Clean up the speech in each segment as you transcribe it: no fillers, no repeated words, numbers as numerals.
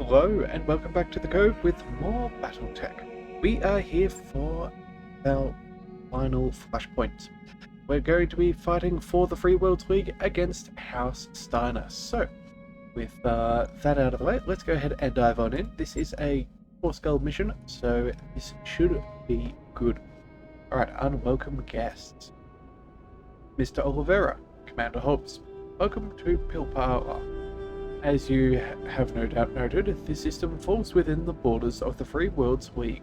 Hello and welcome back to the Cove with more Battletech. We are here for our final flashpoint. We're going to be fighting for the Free Worlds League against House Steiner. So, with that out of the way, let's go ahead and dive on in. This is a 4-skull mission, so this should be good. Alright, unwelcome guests. Mr. Oliveira, Commander Hobbs, welcome to Pilpala. As you have no doubt noted, this system falls within the borders of the Free Worlds League.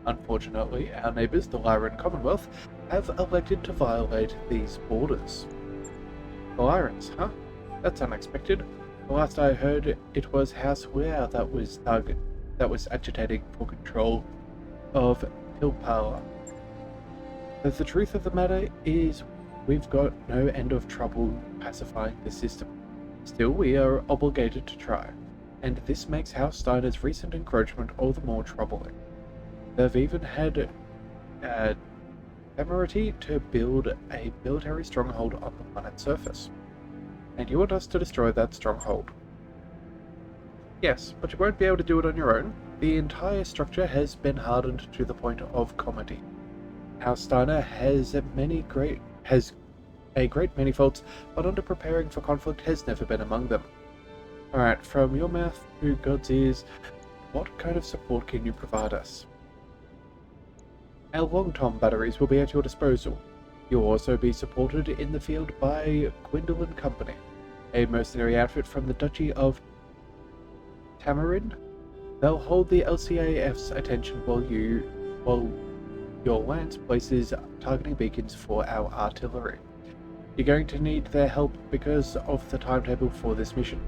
Unfortunately, our neighbours, the Lyran Commonwealth, have elected to violate these borders. The Lyrans, huh? That's unexpected. The last I heard, it was House Weir that was agitating for control of Pilpala. But the truth of the matter is, we've got no end of trouble pacifying the system. Still, we are obligated to try, and this makes House Steiner's recent encroachment all the more troubling. They've even had temerity to build a military stronghold on the planet's surface. And you want us to destroy that stronghold? Yes, but you won't be able to do it on your own. The entire structure has been hardened to the point of comedy. House Steiner has a great many faults, but under preparing for conflict has never been among them. Alright, from your mouth to God's ears, what kind of support can you provide us? Our long-tom batteries will be at your disposal. You'll also be supported in the field by Gwendolyn Company, a mercenary outfit from the Duchy of Tamarin. They'll hold the LCAF's attention while your lance places targeting beacons for our artillery. You're going to need their help because of the timetable for this mission.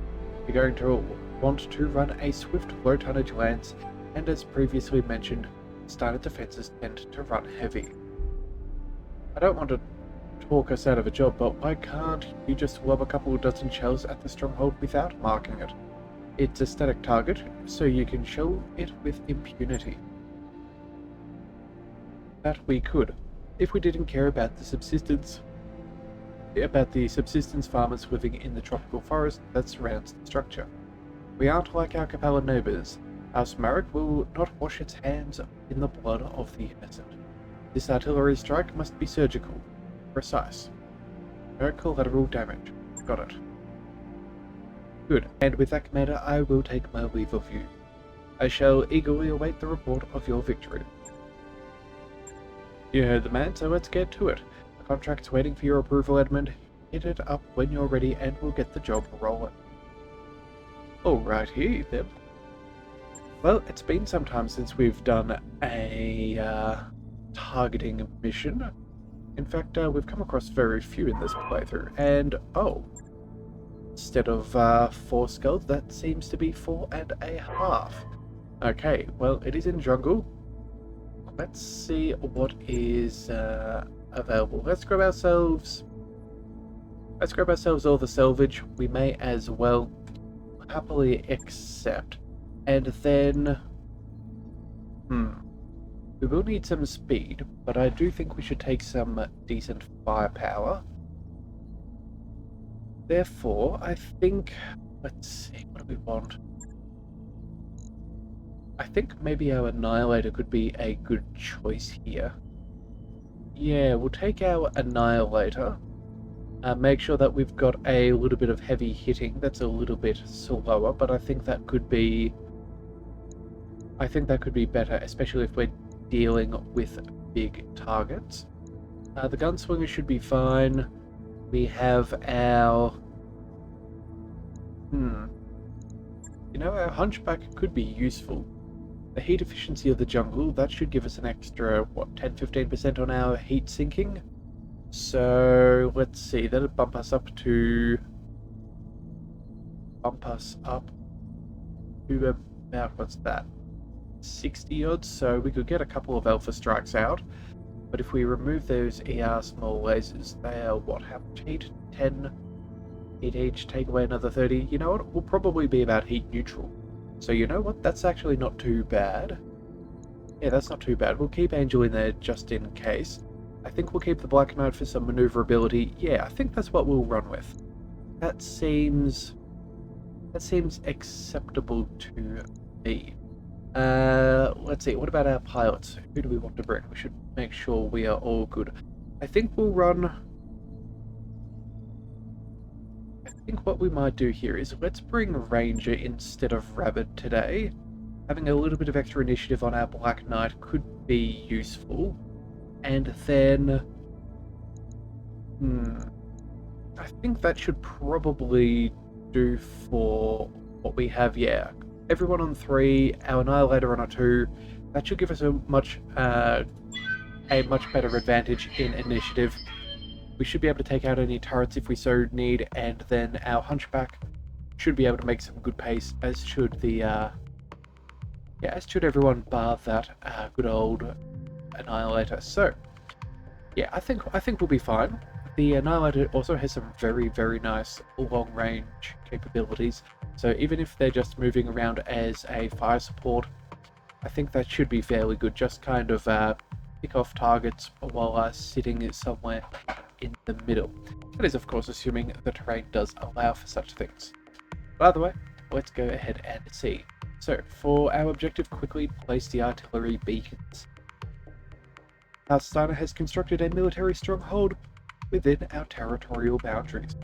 You're going to want to run a swift, low-tonnage lance, and as previously mentioned, Steiner defenses tend to run heavy. I don't want to talk us out of a job, but why can't you just lob a couple of dozen shells at the stronghold without marking it? It's a static target, so you can shell it with impunity. That we could, if we didn't care about the subsistence farmers living in the tropical forest that surrounds the structure. We aren't like our Capella neighbours. House Marek will not wash its hands in the blood of the innocent. This artillery strike must be surgical, precise. No collateral damage. Got it. Good, and with that, Commander, I will take my leave of you. I shall eagerly await the report of your victory. You heard the man, so let's get to it. The contract's waiting for your approval, Edmund. Hit it up when you're ready and we'll get the job rolling. Alrighty then. Well, it's been some time since we've done a targeting mission. In fact, we've come across very few in this playthrough. And, instead of 4 skulls, that seems to be 4.5. Okay, well, it is in jungle. Let's see what is available. Let's grab ourselves all the salvage. We may as well happily accept. And then we will need some speed, but I do think we should take some decent firepower. Therefore, I think, let's see, what do we want? I think maybe our Annihilator could be a good choice here. Yeah, we'll take our Annihilator. Make sure that we've got a little bit of heavy hitting. That's a little bit slower, but I think that could be better, especially if we're dealing with big targets. The Gunslinger should be fine. We have our our Hunchback could be useful. The heat efficiency of the jungle, that should give us an extra, 10-15% on our heat sinking. So, let's see, that'll bump us up to about, what's that, 60 odds, so we could get a couple of Alpha Strikes out. But if we remove those ER small lasers, they are, how much heat? 10 heat each, take away another 30. You know what, we'll probably be about heat neutral. So you know what, that's actually not too bad. Yeah, that's not too bad. We'll keep Angel in there just in case. I think we'll keep the Black Knight for some maneuverability. Yeah, I think that's what we'll run with. That seems That seems acceptable to me. Let's see, what about our pilots? Who do we want to bring? We should make sure we are all good. I think we'll run... I think what we might do here is let's bring Ranger instead of Rabbit today. Having a little bit of extra initiative on our Black Knight could be useful. And then... I think that should probably do for what we have, yeah. Everyone on 3, our Annihilator on a 2. That should give us a much better advantage in initiative. We should be able to take out any turrets if we so need, and then our Hunchback should be able to make some good pace, as should the as should everyone bar that good old Annihilator. So yeah, I think we'll be fine. The Annihilator also has some very, very nice long-range capabilities, so even if they're just moving around as a fire support, I think that should be fairly good. Just kind of pick off targets while sitting somewhere in the middle. That is, of course, assuming the terrain does allow for such things. By the way, let's go ahead and see. So, for our objective, quickly place the artillery beacons. Our Steiner has constructed a military stronghold within our territorial boundaries.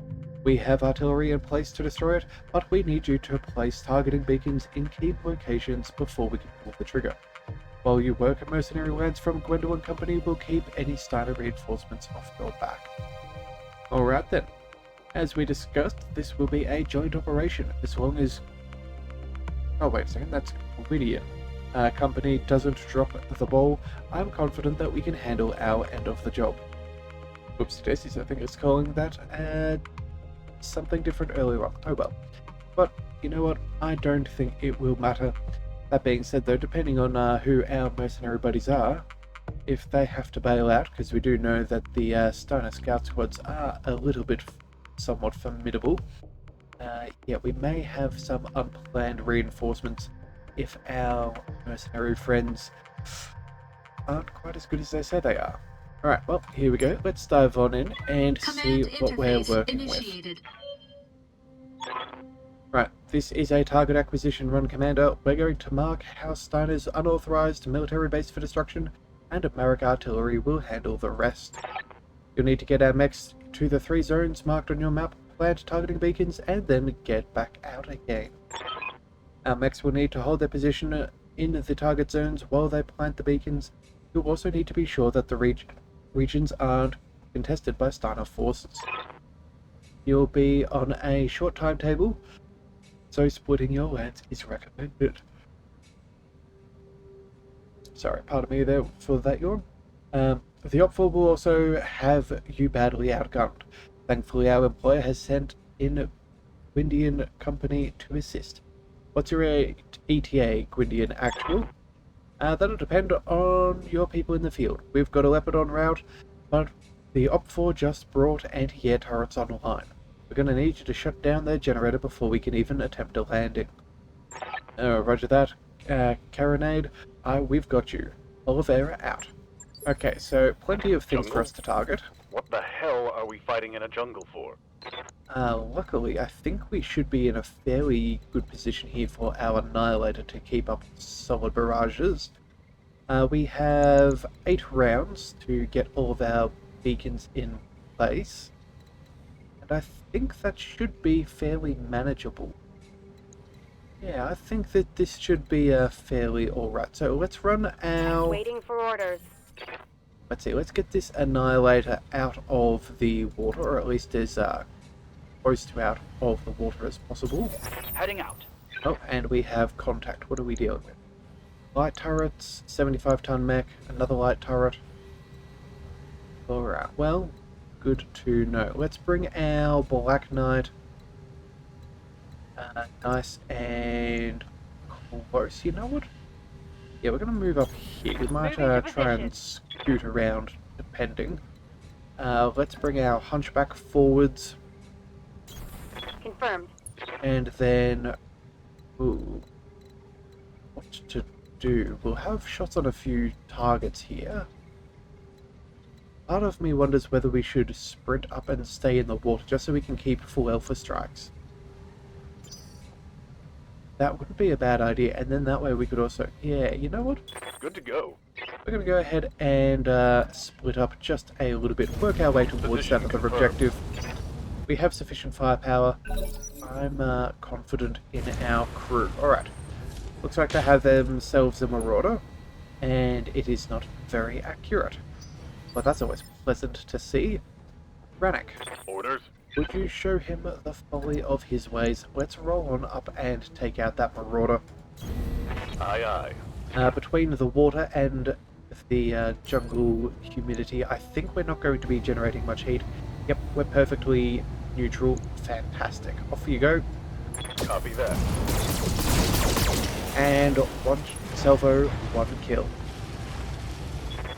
We have artillery in place to destroy it, but we need you to place targeting beacons in key locations before we can pull the trigger. While you work at mercenary lands from Gwendolyn Company will keep any Steiner reinforcements off your back. Alright then. As we discussed, this will be a joint operation, as long as... Oh wait a second, that's Gwydion. Company doesn't drop the ball. I'm confident that we can handle our end of the job. Whoopsie daisies, I think it's calling that something different earlier on. Oh well. But, you know what, I don't think it will matter. That being said though, depending on who our mercenary buddies are, if they have to bail out, because we do know that the Steiner scout squads are a little bit somewhat formidable, yeah, we may have some unplanned reinforcements if our mercenary friends aren't quite as good as they say they are. Alright, well, here we go. Let's dive on in and see what we're working with. Right, this is a target acquisition run, Commander. We're going to mark House Steiner's unauthorized military base for destruction, and Merrick Artillery will handle the rest. You'll need to get our mechs to the 3 zones marked on your map, plant targeting beacons, and then get back out again. Our mechs will need to hold their position in the target zones while they plant the beacons. You'll also need to be sure that the regions aren't contested by Steiner forces. You'll be on a short timetable, so splitting your lands is recommended. Sorry, pardon me there for that yawn. The Opful will also have you badly outgunned. Thankfully, our employer has sent in Gwyndian Company to assist. What's your ETA, Gwyndian Actual? That'll depend on your people in the field. We've got a Leopard en route, but the Op4 just brought anti-air turrets online. We're going to need you to shut down their generator before we can even attempt a landing. Roger that, Carronade. We've got you. Oliveira out. Okay, so plenty of things for us to target. What the hell are we fighting in a jungle for? Luckily, I think we should be in a fairly good position here for our Annihilator to keep up solid barrages. We have 8 rounds to get all of our beacons in place, and I think that should be fairly manageable. Yeah, I think that this should be fairly alright. So let's run our... Waiting for orders. Let's see, let's get this Annihilator out of the water, or at least as close to out of the water as possible. Heading out. Oh, and we have contact. What are we dealing with? Light turrets, 75-ton mech, another light turret. Alright, well, good to know. Let's bring our Black Knight nice and close. You know what? Yeah, we're going to move up here. We might try and scoot around, depending. Let's bring our Hunchback forwards. Confirmed. And then... Ooh. What to do? We'll have shots on a few targets here. Part of me wonders whether we should sprint up and stay in the water, just so we can keep full alpha strikes. That wouldn't be a bad idea, and then that way we could also... Yeah, you know what? Good to go. We're going to go ahead and split up just a little bit, work our way towards that Position other confirmed. objective. We have sufficient firepower. I'm confident in our crew. Alright. Looks like they have themselves a marauder, and it is not very accurate. But that's always pleasant to see. Rannoch, Orders? would you show him the folly of his ways? Let's roll on up and take out that marauder. Aye, aye. Between the water and the jungle humidity, I think we're not going to be generating much heat. Yep, we're perfectly neutral. Fantastic. Off you go. Copy that. And one salvo, one kill.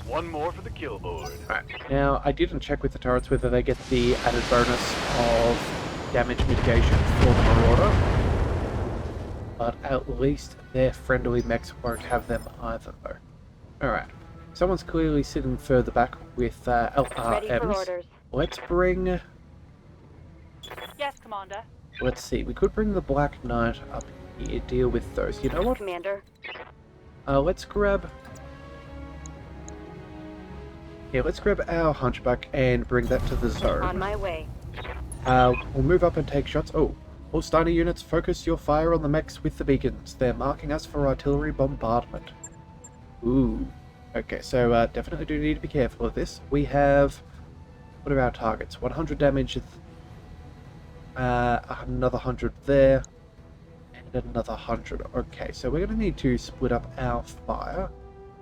One more for the kill board. Right. Now, I didn't check with the turrets whether they get the added bonus of damage mitigation for the marauder, but at least their friendly mechs won't have them either, though. Alright. Someone's clearly sitting further back with Ready for LRMs. orders. Let's bring... Yes, Commander. Let's see, we could bring the Black Knight up here, deal with those. You know what? Commander. Let's grab... Yeah, let's grab our Hunchback and bring that to the zone. On my way. We'll move up and take shots. Oh, all Steiner units, focus your fire on the mechs with the beacons. They're marking us for artillery bombardment. Ooh. Okay, so definitely do need to be careful of this. We have... What are our targets? 100 damage, another 100 there, and another 100. Okay, so we're going to need to split up our fire.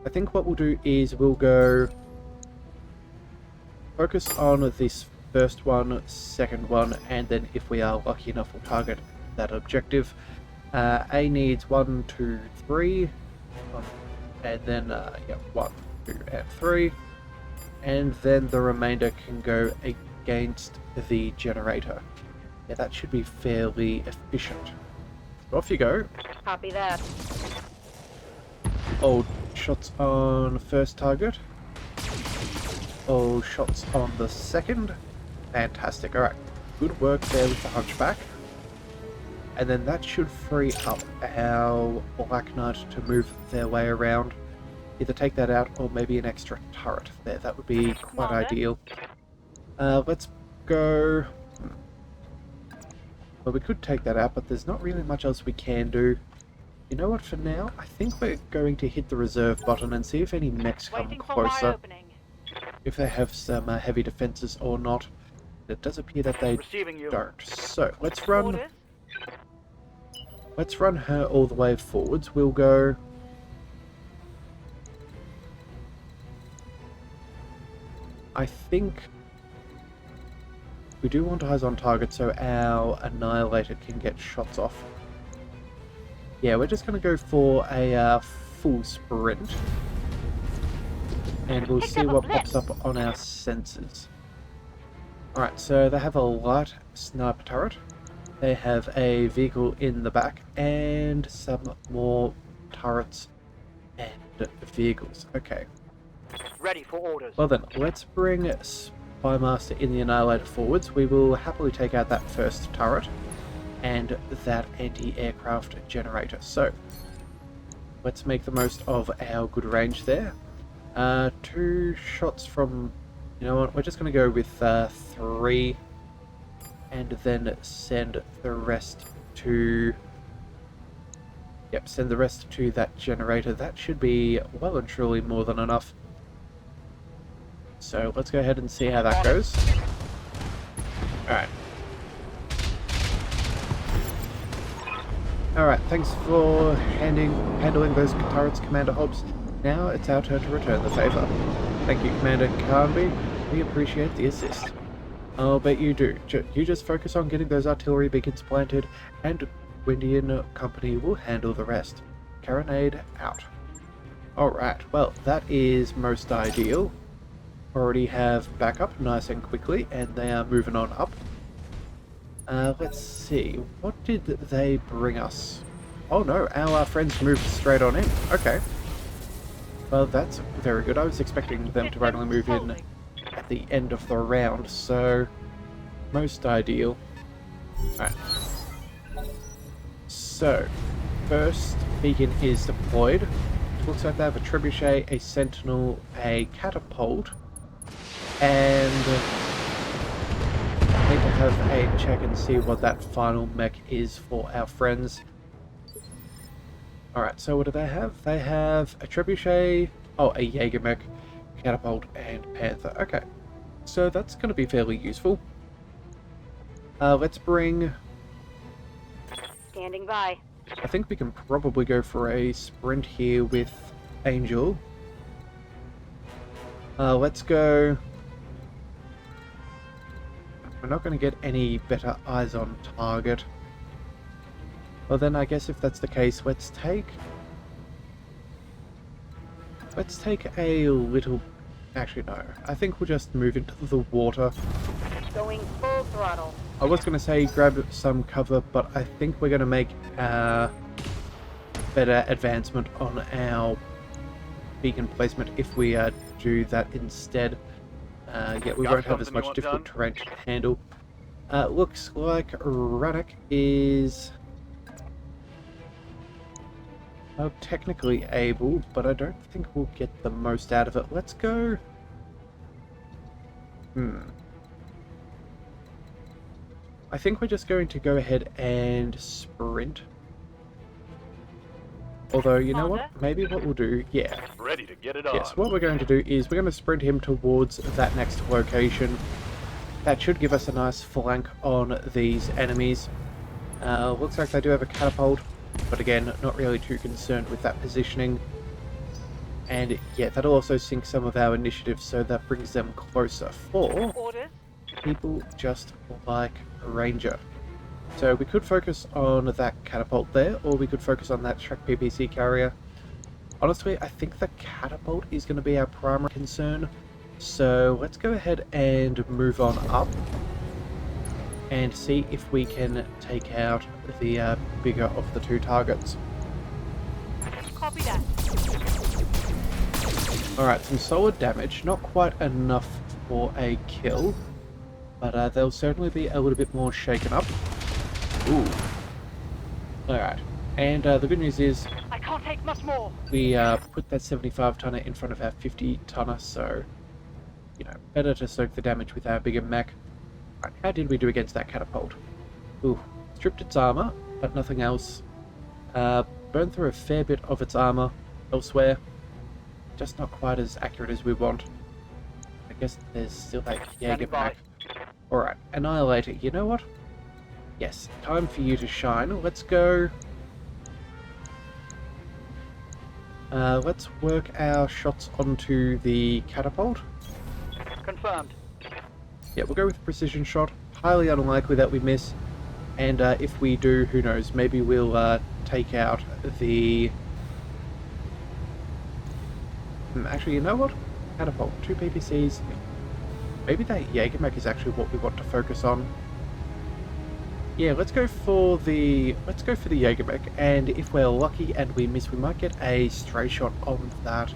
I think what we'll do is we'll go... Focus on this first one, second one, and then if we are lucky enough, we'll target that objective. A needs 1, 2, 3, and then, yeah, 1, 2, and 3. And then the remainder can go against the generator. Yeah, that should be fairly efficient. Off you go. Copy that. Old shots on first target. Oh, shots on the second. Fantastic. Alright. Good work there with the Hunchback. And then that should free up our Black Knight to move their way around. Either take that out or maybe an extra turret there. That would be quite ideal. Let's go... Well, we could take that out, but there's not really much else we can do. You know what, for now, I think we're going to hit the reserve button and see if any mechs come Waiting for my closer. opening. If they have some heavy defenses or not. It does appear that they Receiving you. don't. So let's run. Orders. Let's run her all the way forwards. We'll go. I think we do want eyes on target so our Annihilator can get shots off. Yeah, we're just going to go for a full sprint. And we'll see what pops up on our sensors. Alright, so they have a light sniper turret. They have a vehicle in the back and some more turrets and vehicles. Okay. Ready for orders. Well then, let's bring Spymaster in the Annihilator forwards. We will happily take out that first turret and that anti-aircraft generator. So, let's make the most of our good range there. 2 shots from... You know what, we're just going to go with 3 and then send the rest to... Yep, send the rest to that generator. That should be well and truly more than enough. So let's go ahead and see how that goes. Alright. Alright, thanks for handling those turrets, Commander Hobbs. Now it's our turn to return the favour. Thank you, Commander Carnby. We appreciate the assist. I'll bet you do. You just focus on getting those artillery beacons planted, and Windy and Company will handle the rest. Carronade out. Alright, well, that is most ideal. Already have backup nice and quickly, and they are moving on up. Let's see, what did they bring us? Oh no, our friends moved straight on in. Okay. Well, that's very good. I was expecting them to randomly move in at the end of the round, so most ideal. Alright. So, first beacon is deployed. Looks like they have a trebuchet, a sentinel, a catapult, and I need to have a check and see what that final mech is for our friends. Alright, so what do they have? They have a trebuchet, oh, a Jaeger mech, catapult, and panther. Okay, so that's going to be fairly useful. Let's bring... Standing by. I think we can probably go for a sprint here with Angel. Let's go... We're not going to get any better eyes on target. Well then, I guess if that's the case, let's take a little... Actually, no. I think we'll just move into the water. Going full throttle. I was going to say grab some cover, but I think we're going to make better advancement on our beacon placement if we do that instead. Yeah, we won't have as much difficult terrain to handle. Looks like Rannoch is... technically able, but I don't think we'll get the most out of it. Let's go... I think we're just going to go ahead and sprint. Although, you know what? Maybe what we'll do... Yeah. Ready to get it on. Yes, what we're going to do is we're going to sprint him towards that next location. That should give us a nice flank on these enemies. Looks like they do have a catapult. But again, not really too concerned with that positioning. And yeah, that'll also sink some of our initiative, so that brings them closer for Orders. people just like Ranger. So we could focus on that catapult there, or we could focus on that Shrek PPC carrier. Honestly, I think the catapult is going to be our primary concern. So let's go ahead and move on up and see if we can take out the bigger of the two targets. Copy that. Alright, some solid damage, not quite enough for a kill, but they'll certainly be a little bit more shaken up. Ooh. Alright, and the good news is... I can't take much more. We put that 75-tonner in front of our 50-tonner, so, you know, better to soak the damage with our bigger mech. Right, how did we do against that catapult? Ooh, stripped its armor, but nothing else. Burned through a fair bit of its armor elsewhere. Just not quite as accurate as we want. I guess there's still that Jaeger mech. Alright, Annihilator, you know what? Yes, time for you to shine. Let's go... let's work our shots onto the catapult. Confirmed. Yeah, we'll go with precision shot. Highly unlikely that we miss. And if we do, who knows, maybe we'll take out the... Actually, you know what? Catapult, 2 PPCs. Maybe that Jaegermech is actually what we want to focus on. Yeah, let's go for the Jaegermech, and if we're lucky and we miss, we might get a stray shot on that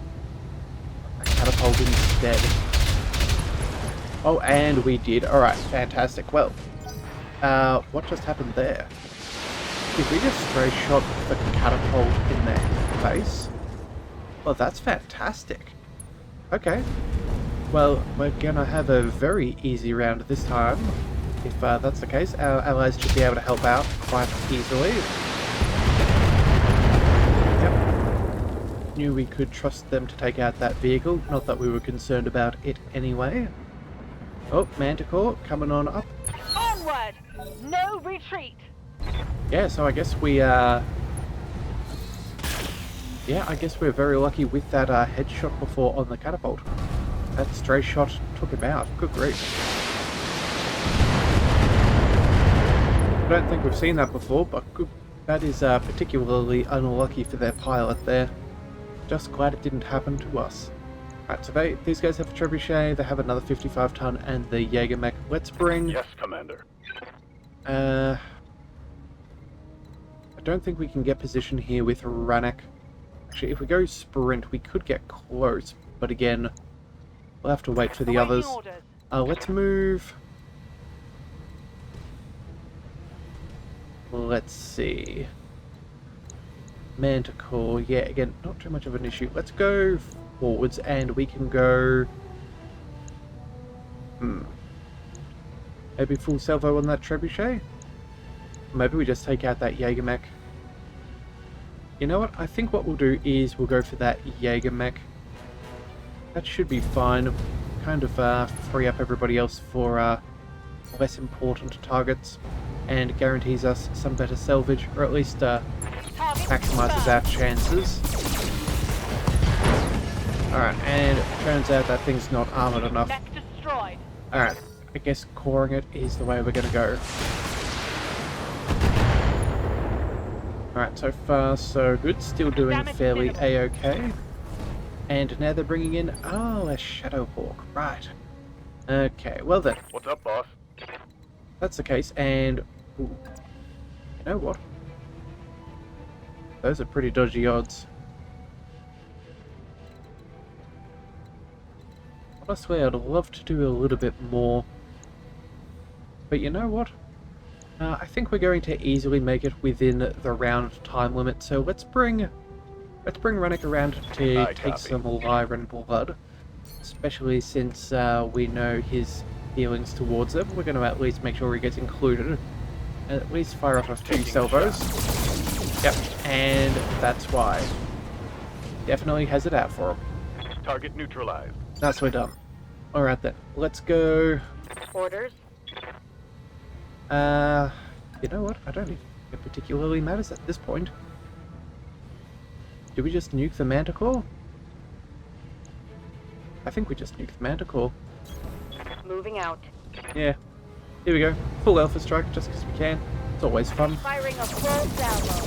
catapult instead. Oh, and we did. Alright, fantastic. Well, what just happened there? Did we just stray shot the catapult in their face? Well, that's fantastic. Okay. Well, we're gonna have a very easy round this time. If that's the case, our allies should be able to help out quite easily. Yep. Knew we could trust them to take out that vehicle, not that we were concerned about it anyway. Oh, Manticore coming on up. Onward! No retreat! Yeah, so I guess we, yeah, I guess we're very lucky with that headshot before on the catapult. That stray shot took him out. Good grief. I don't think we've seen that before, but good. That is particularly unlucky for their pilot there. Just glad it didn't happen to us. Right, so these guys have a trebuchet, they have another 55-ton and the Jaegermech. Let's bring... Yes, Commander. I don't think we can get position here with Rannoch. Actually, if we go sprint, we could get close, but again, we'll have to wait for the others. Let's move... Let's see... Manticore, yeah, again, not too much of an issue. Let's go forwards, and we can go... Maybe full salvo on that trebuchet? Maybe we just take out that Jägermech. You know what? I think what we'll do is we'll go for that Jägermech. That should be fine. Kind of free up everybody else for less important targets, and guarantees us some better salvage, or at least maximizes our chances. Alright, and it turns out that thing's not armored enough. Mech destroyed. Alright, I guess coring it is the way we're gonna go. Alright, so far so good. Still doing Damage fairly minimal. a-okay. And now they're bringing in... Oh, a Shadowhawk. Right. Okay, well then. What's up, boss? That's the case, and... Ooh, you know what? Those are pretty dodgy odds. Honestly, I'd love to do a little bit more. But you know what? I think we're going to easily make it within the round time limit, so let's bring Rennick around to Aye, take copy. some Lyran blood. Especially since we know his feelings towards him. We're going to at least make sure he gets included. And at least fire off a few Taking salvos. Yep, and that's why. Definitely has it out for him. Target neutralized. That's we're done. Alright then, let's go. Orders. You know what? I don't think it particularly matters at this point. Do we just nuke the Manticore? I think we just nuke the Manticore. Moving out. Yeah. Here we go. Full Alpha Strike, just because we can. It's always fun. Firing a full salvo.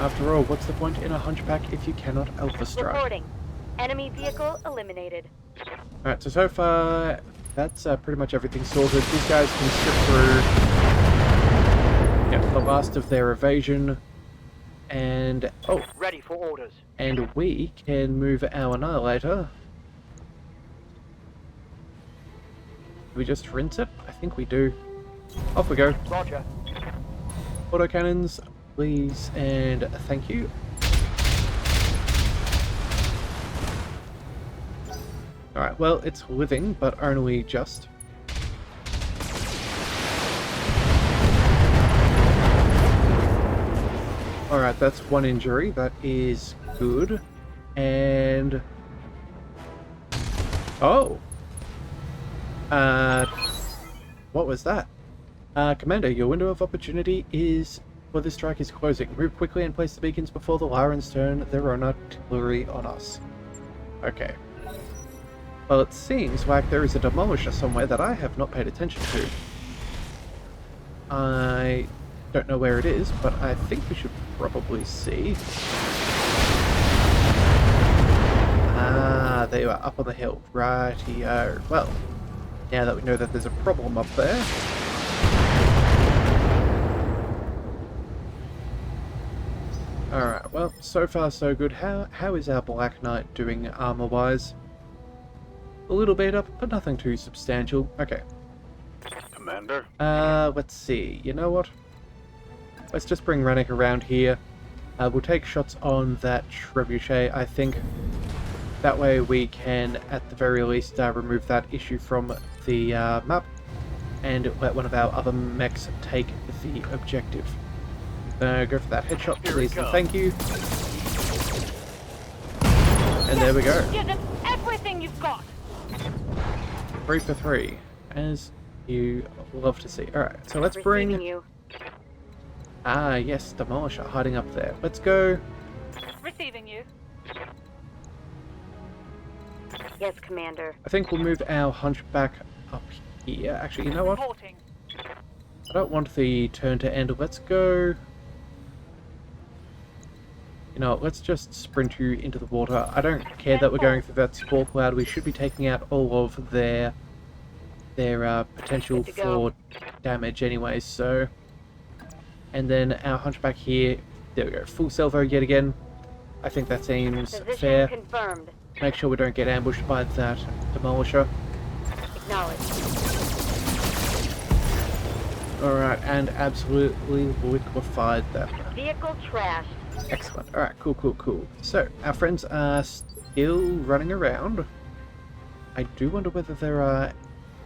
After all, what's the point in a Hunchback if you cannot Alpha Strike? Reporting. Enemy vehicle eliminated. Alright, so far, that's pretty much everything sorted. These guys can strip through the last of their evasion. And, oh, Ready for orders. and we can move our Annihilator. Do we just rinse it? I think we do. Off we go. Roger. Autocannons, please, and thank you. Alright, well, it's living, but only just. Alright, that's one injury. That is good. And... Oh! What was that? Commander, your window of opportunity is... for this strike is closing. Move quickly and place the beacons before the Lyran's turn. There are no artillery on us. Okay. Well, it seems like there is a demolisher somewhere that I have not paid attention to. I don't know where it is, but I think we should probably see. Ah, they are up on the hill. Righty-o. Well, now that we know that there's a problem up there. Alright, well, so far so good. How is our Black Knight doing armor-wise? A little beat up, but nothing too substantial. Okay. Commander? Let's see. You know what? Let's just bring Rennick around here. We'll take shots on that trebuchet, I think. That way we can, at the very least, remove that issue from the map and let one of our other mechs take the objective. Go for that headshot, Here please, it and comes. thank you. And there we go. Give us everything you've got. 3 for 3, as you love to see. Alright, so let's Receiving bring... you. Ah, yes, Demolisher hiding up there. Let's go. Receiving you. Yes, Commander. I think we'll move our Hunchback up here. Actually, you know what? Reporting. I don't want the turn to end. Let's go... You know, let's just sprint you into the water. I don't care that we're going through that spore cloud. We should be taking out all of their potential Good to go. for damage anyway, so... And then our Hunchback here, there we go, full salvo yet again. I think that seems Position fair. confirmed. Make sure we don't get ambushed by that Demolisher. Acknowledged. Alright, and absolutely liquefied them. Vehicle trashed. Excellent. Alright, cool. So, our friends are still running around. I do wonder whether there are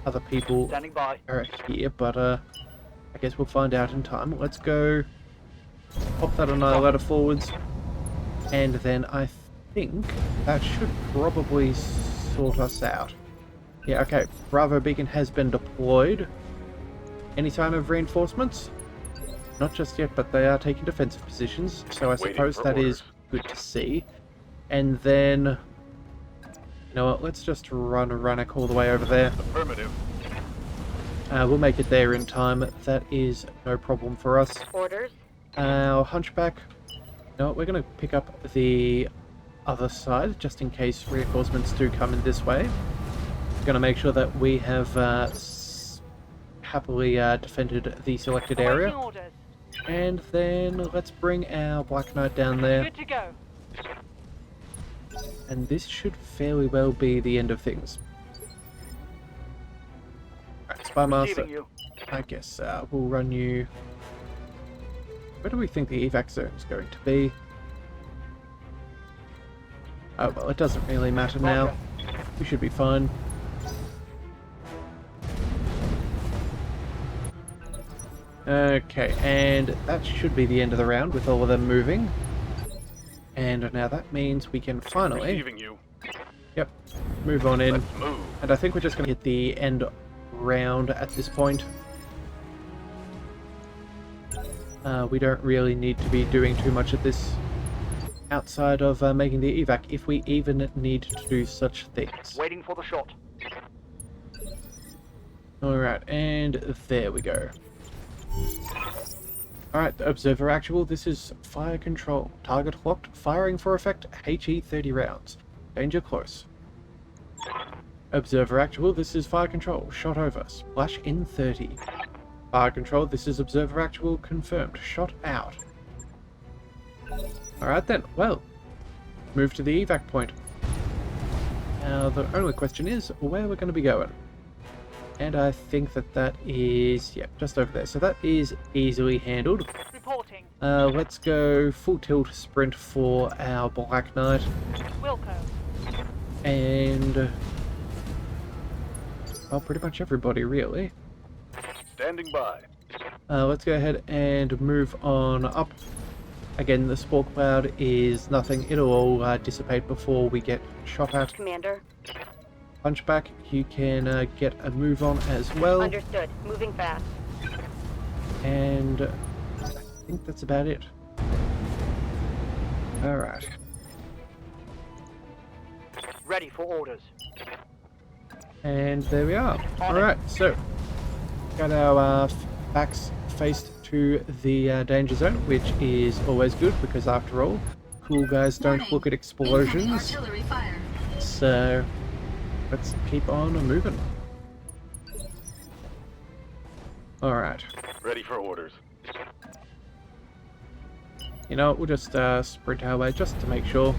other people Standing by. here, but I guess we'll find out in time. Let's go pop that annihilator forwards, and then I think that should probably sort us out. Yeah, okay. Bravo beacon has been deployed. Any sign of reinforcements? Not just yet, but they are taking defensive positions, so I suppose that is good to see. And then, you know what, let's just run a Runnock all the way over there. Affirmative. We'll make it there in time. That is no problem for us. Orders. Our Hunchback, you know what, we're going to pick up the other side, just in case reinforcements do come in this way. We're going to make sure that we have happily defended the selected area. Awaiting orders. And then let's bring our Black Knight down there. Good to go. And this should fairly well be the end of things. Right, Spy Master, Receiving you. I guess we'll run you... Where do we think the evac zone is going to be? Oh, well, it doesn't really matter now. We should be fine. Okay, and that should be the end of the round with all of them moving. And now that means we can finally... Receiving you. Yep, move on in. Let's move. And I think we're just going to hit the end round at this point. We don't really need to be doing too much of this outside of making the evac, if we even need to do such things. Waiting for the shot. Alright, and there we go. Alright, Observer Actual, this is fire control. Target locked, firing for effect, HE 30 rounds. Danger close. Observer Actual, this is fire control. Shot over, splash in 30. Fire control, this is Observer Actual, confirmed. Shot out. Alright then, well, move to the evac point. Now the only question is where we're going to be going. And I think that is, yeah, just over there. So that is easily handled. Reporting. Let's go full tilt sprint for our Black Knight. Wilco. And, well, pretty much everybody, really. Standing by. Let's go ahead and move on up. Again, the spore cloud is nothing. It'll all dissipate before we get shot at. Commander. Hunchback, you can get a move on as well. Understood. Moving fast. And I think that's about it. Alright. Ready for orders. And there we are. Alright, so got our backs faced to the danger zone, which is always good because after all, cool guys don't look at explosions. So let's keep on moving. Alright. Ready for orders. You know, we'll just sprint our way just to make sure.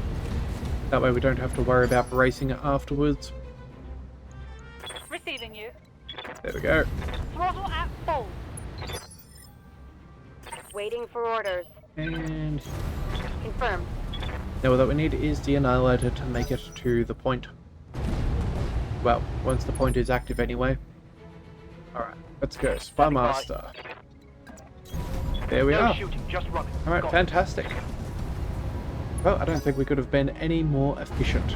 That way we don't have to worry about racing afterwards. Receiving you. There we go. Throttle at full. Waiting for orders. And Confirmed. now what we need is the annihilator to make it to the point. Well, once the point is active anyway. Alright, let's go. Spy Master. There we are. Shooting, just running. Alright, fantastic. Well, I don't think we could have been any more efficient.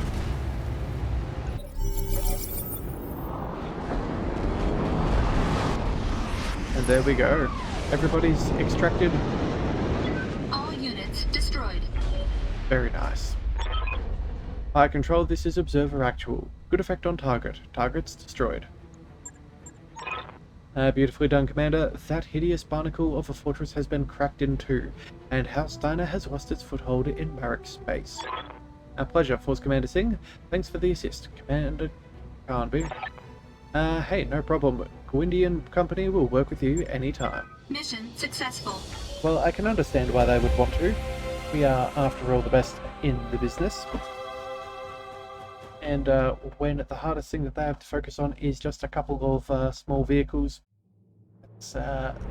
And there we go. Everybody's extracted. All units destroyed. Very nice. Fire control, this is Observer Actual. Good effect on target. Targets destroyed. Beautifully done, Commander. That hideous barnacle of a fortress has been cracked in two, and House Steiner has lost its foothold in Marek space. Our pleasure, Force Commander Singh. Thanks for the assist, Commander Carnby. Hey, no problem. Gwindian Company will work with you anytime. Mission successful. Well, I can understand why they would want to. We are, after all, the best in the business. And when the hardest thing that they have to focus on is just a couple of small vehicles,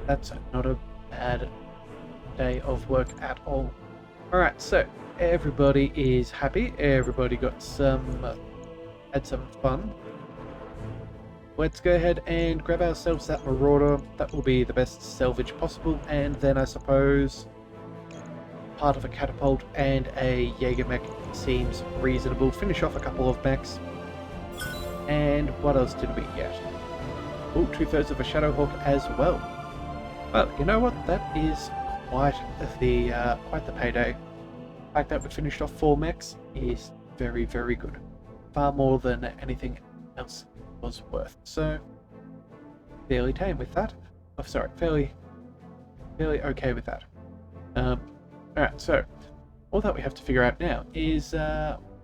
that's not a bad day of work at all. Alright, so everybody is happy. Everybody got had some fun. Let's go ahead and grab ourselves that Marauder. That will be the best salvage possible, and then I suppose part of a catapult and a Jaeger mech seems reasonable. Finish off a couple of mechs. And what else did we get? Oh, 2/3 of a Shadowhawk as well. Well, you know what? That is quite the payday. The fact that we finished off 4 mechs is very, very good. Far more than anything else was worth. So, fairly tame with that. Oh, sorry, fairly okay with that. Alright, so all that we have to figure out now is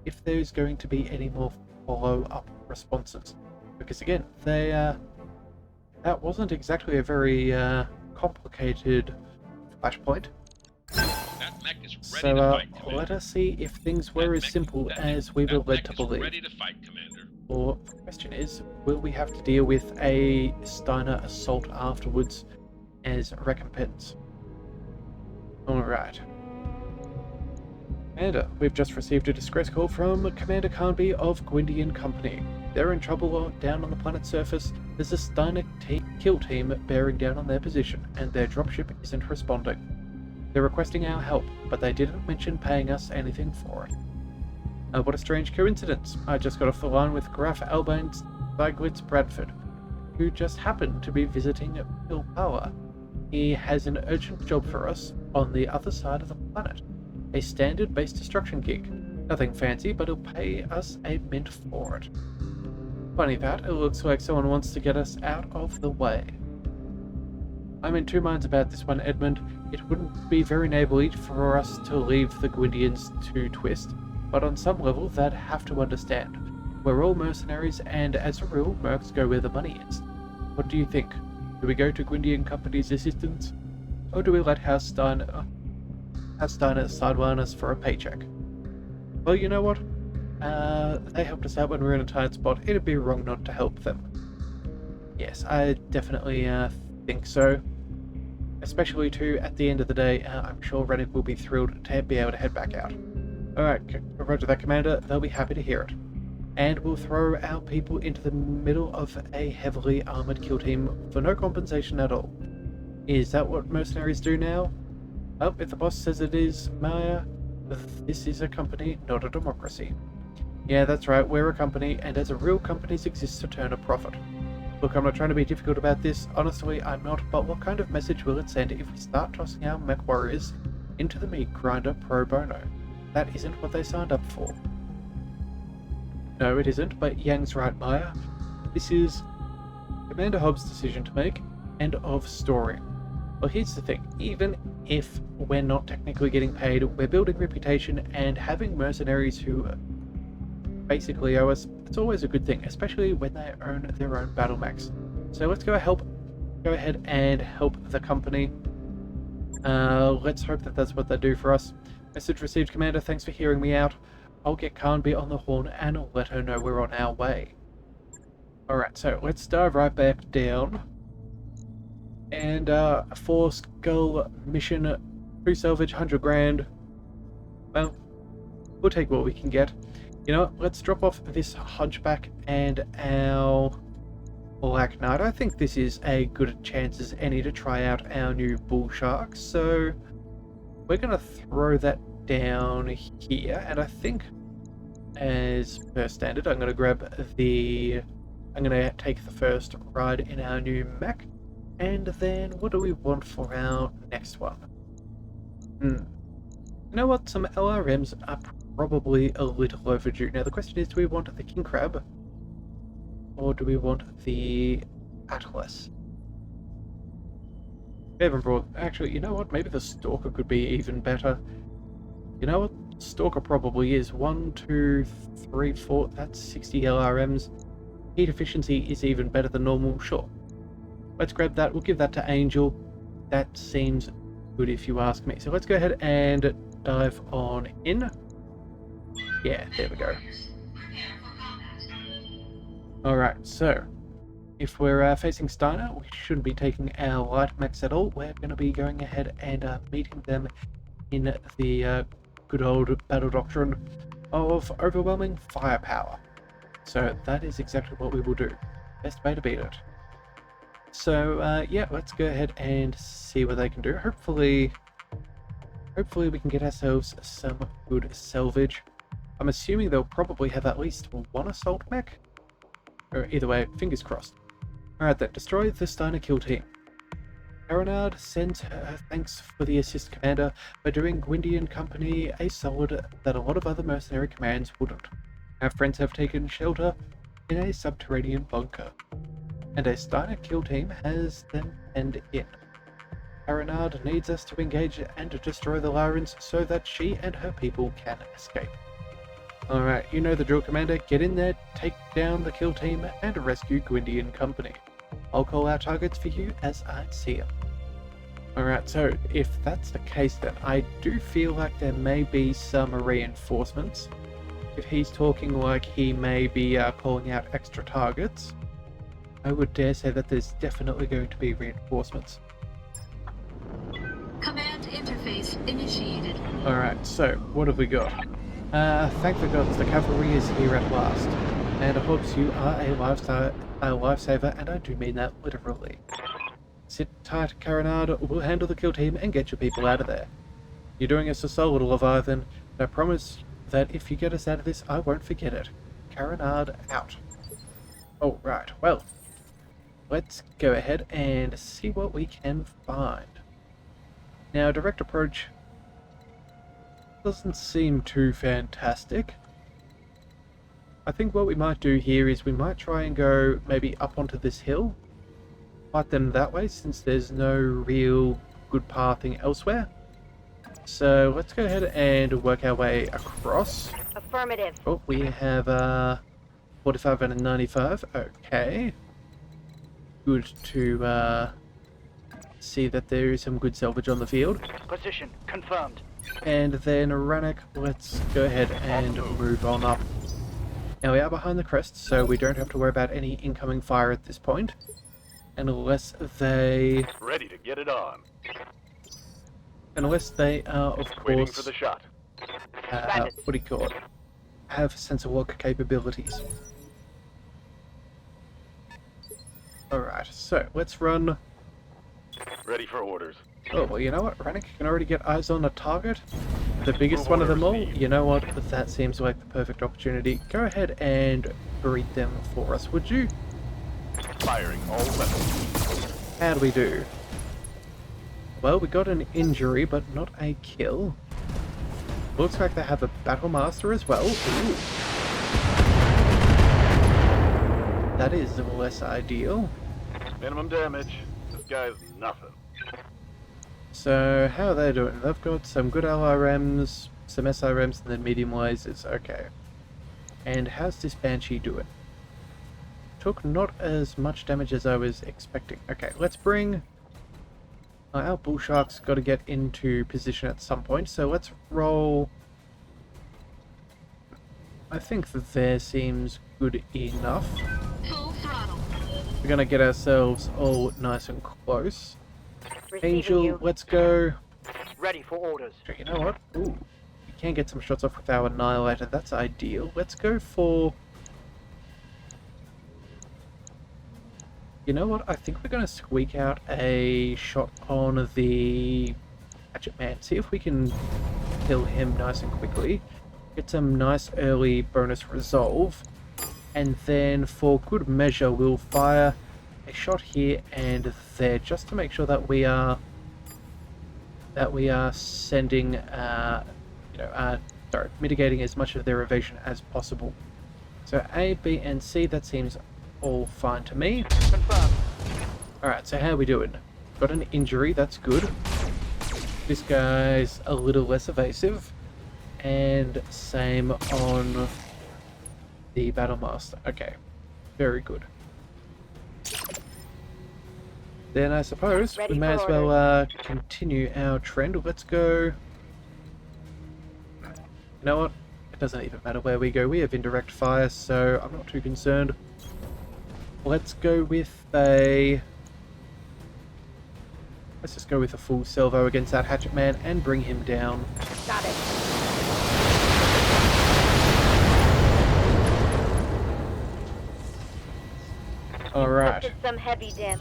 if there's going to be any more follow-up responses. Because again, that wasn't exactly a very complicated flashpoint. That mech is ready So to fight, Commander. let us see if things were as simple as we were led to believe. Ready to fight, Commander. Or the question is, will we have to deal with a Steiner assault afterwards as a recompense? Alright. Commander, we've just received a distress call from Commander Carnby of Gwyndian Company. They're in trouble down on the planet's surface. There's a Steiner kill team bearing down on their position, and their dropship isn't responding. They're requesting our help, but they didn't mention paying us anything for it. What a strange coincidence. I just got off the line with Graf Albane Steiglitz Bradford, who just happened to be visiting Pilpala. He has an urgent job for us on the other side of the planet. A standard base destruction gig. Nothing fancy, but he'll pay us a mint for it. Funny that, it looks like someone wants to get us out of the way. I'm in two minds about this one, Edmund. It wouldn't be very neighborly for us to leave the Gwyndians to twist, but on some level they'd have to understand. We're all mercenaries, and as a rule, mercs go where the money is. What do you think? Do we go to Gwyndian Company's assistance? Or do we let House Steiner sideline us for a paycheck? Well, you know what? They helped us out when we were in a tight spot. It'd be wrong not to help them. Yes, I definitely think so. Especially too, at the end of the day, I'm sure Rennick will be thrilled to be able to head back out. Alright, roger that, Commander. They'll be happy to hear it. And we'll throw our people into the middle of a heavily armoured kill team for no compensation at all. Is that what mercenaries do now? Well, if the boss says it is, Maya, this is a company, not a democracy. Yeah, that's right, we're a company, and as a real companies exist to turn a profit. Look, I'm not trying to be difficult about this, honestly I'm not, but what kind of message will it send if we start tossing our MechWarriors into the meat grinder pro bono? That isn't what they signed up for. No, it isn't, but Yang's right, Maya. This is Commander Hobbs' decision to make, end of story. Well, here's the thing, even if we're not technically getting paid, we're building reputation, and having mercenaries who basically owe us, it's always a good thing, especially when they own their own BattleMechs. So let's go ahead and help the company. Let's hope that that's what they do for us. Message received, Commander. Thanks for hearing me out. I'll get Carnby on the horn and I'll let her know we're on our way. Alright, so let's dive right back down. And a 4-skull mission, free salvage, 100 grand. Well, we'll take what we can get. You know what, let's drop off this Hunchback and our Black Knight. I think this is a good chance as any to try out our new Bull Shark. So we're going to throw that down here. And I think as per standard, I'm going to take the first ride in our new mech. And then what do we want for our next one? You know what, some LRMs are probably a little overdue. Now the question is, do we want the King Crab? Or do we want the Atlas? We haven't brought... Actually, you know what, maybe the Stalker could be even better. You know what, Stalker probably is. 1, 2, 3, 4, that's 60 LRMs. Heat efficiency is even better than normal, sure. Let's grab that, we'll give that to Angel. That seems good if you ask me. So let's go ahead and dive on in. Yeah, there we go. Alright, so If we're facing Steiner, we shouldn't be taking our light mechs at all. We're going to be going ahead and meeting them in the good old battle doctrine of overwhelming firepower. So that is exactly what we will do. Best way to beat it. So yeah, let's go ahead and see what they can do. Hopefully we can get ourselves some good salvage. I'm assuming they'll probably have at least one assault mech. Or either way, fingers crossed. Alright then, destroy the Steiner kill team. Caronard sends her thanks for the assist, Commander, by doing Gwyndy and Company a solid that a lot of other mercenary commands wouldn't. Our friends have taken shelter in a subterranean bunker, and a Steiner kill team has them penned in. Caronard needs us to engage and destroy the Lyrans so that she and her people can escape. Alright, you know the drill, Commander. Get in there, take down the kill team, and rescue Gwyndy and Company. I'll call our targets for you as I see them. Alright, so if that's the case then, I do feel like there may be some reinforcements. If he's talking like he may be calling out extra targets, I would dare say that there's definitely going to be reinforcements. Command interface initiated. Alright, so what have we got? Thank the gods, the cavalry is here at last. And I hope you are a lifesaver, and I do mean that literally. Sit tight, Caronard. We'll handle the kill team and get your people out of there. You're doing us a solid, Leviathan, but I promise that if you get us out of this, I won't forget it. Caronard out. Oh, right. Well, let's go ahead and see what we can find. Now, direct approach doesn't seem too fantastic. I think what we might do here is we might try and go maybe up onto this hill, fight them that way since there's no real good pathing elsewhere. So let's go ahead and work our way across. Affirmative. Oh, we have 45 and a 95. Okay. Good to see that there is some good salvage on the field. Position confirmed. And then Rannoch, let's go ahead and move on up. Now we are behind the crest, so we don't have to worry about any incoming fire at this point. Unless they... Ready to get it on. Unless they are, of Waiting for course... the shot. what do you call it? Have sensor lock capabilities. Alright, so let's run... Ready for orders. Oh, well, you know what? Rannoch can already get eyes on a target. The biggest one of them all. You know what? That seems like the perfect opportunity. Go ahead and greet them for us, would you? Firing all weapons. How do we do? Well, we got an injury, but not a kill. Looks like they have a battle master as well. Ooh. That is less ideal. Minimum damage. This guy's nothing. So, how are they doing? They've got some good LRMs, some SRMs, and then medium lasers. Okay. And how's this Banshee doing? Took not as much damage as I was expecting. Okay, let's bring... our bull shark's got to get into position at some point, so let's roll... I think that there seems good enough. Full throttle. We're going to get ourselves all nice and close. Receiving Angel, you. let's go. Ready for orders. Okay, you know what? Ooh, we can get some shots off with our Annihilator. That's ideal. Let's go for... You know what? I think we're going to squeak out a shot on the Hatchet Man. See if we can kill him nice and quickly. Get some nice early bonus resolve. And then for good measure, we'll fire a shot here and there just to make sure that we are sending mitigating as much of their evasion as possible. So A, B, and C, that seems all fine to me. Confirmed. Alright, so how are we doing? Got an injury, that's good. This guy's a little less evasive. And same on the Battlemaster. Okay, very good. Then I suppose we may as well continue our trend. Let's go... You know what? It doesn't even matter where we go. We have indirect fire, so I'm not too concerned. let's go with a... Let's just go with a full salvo against that hatchet man and bring him down. Got it. Alright. Did some heavy damage.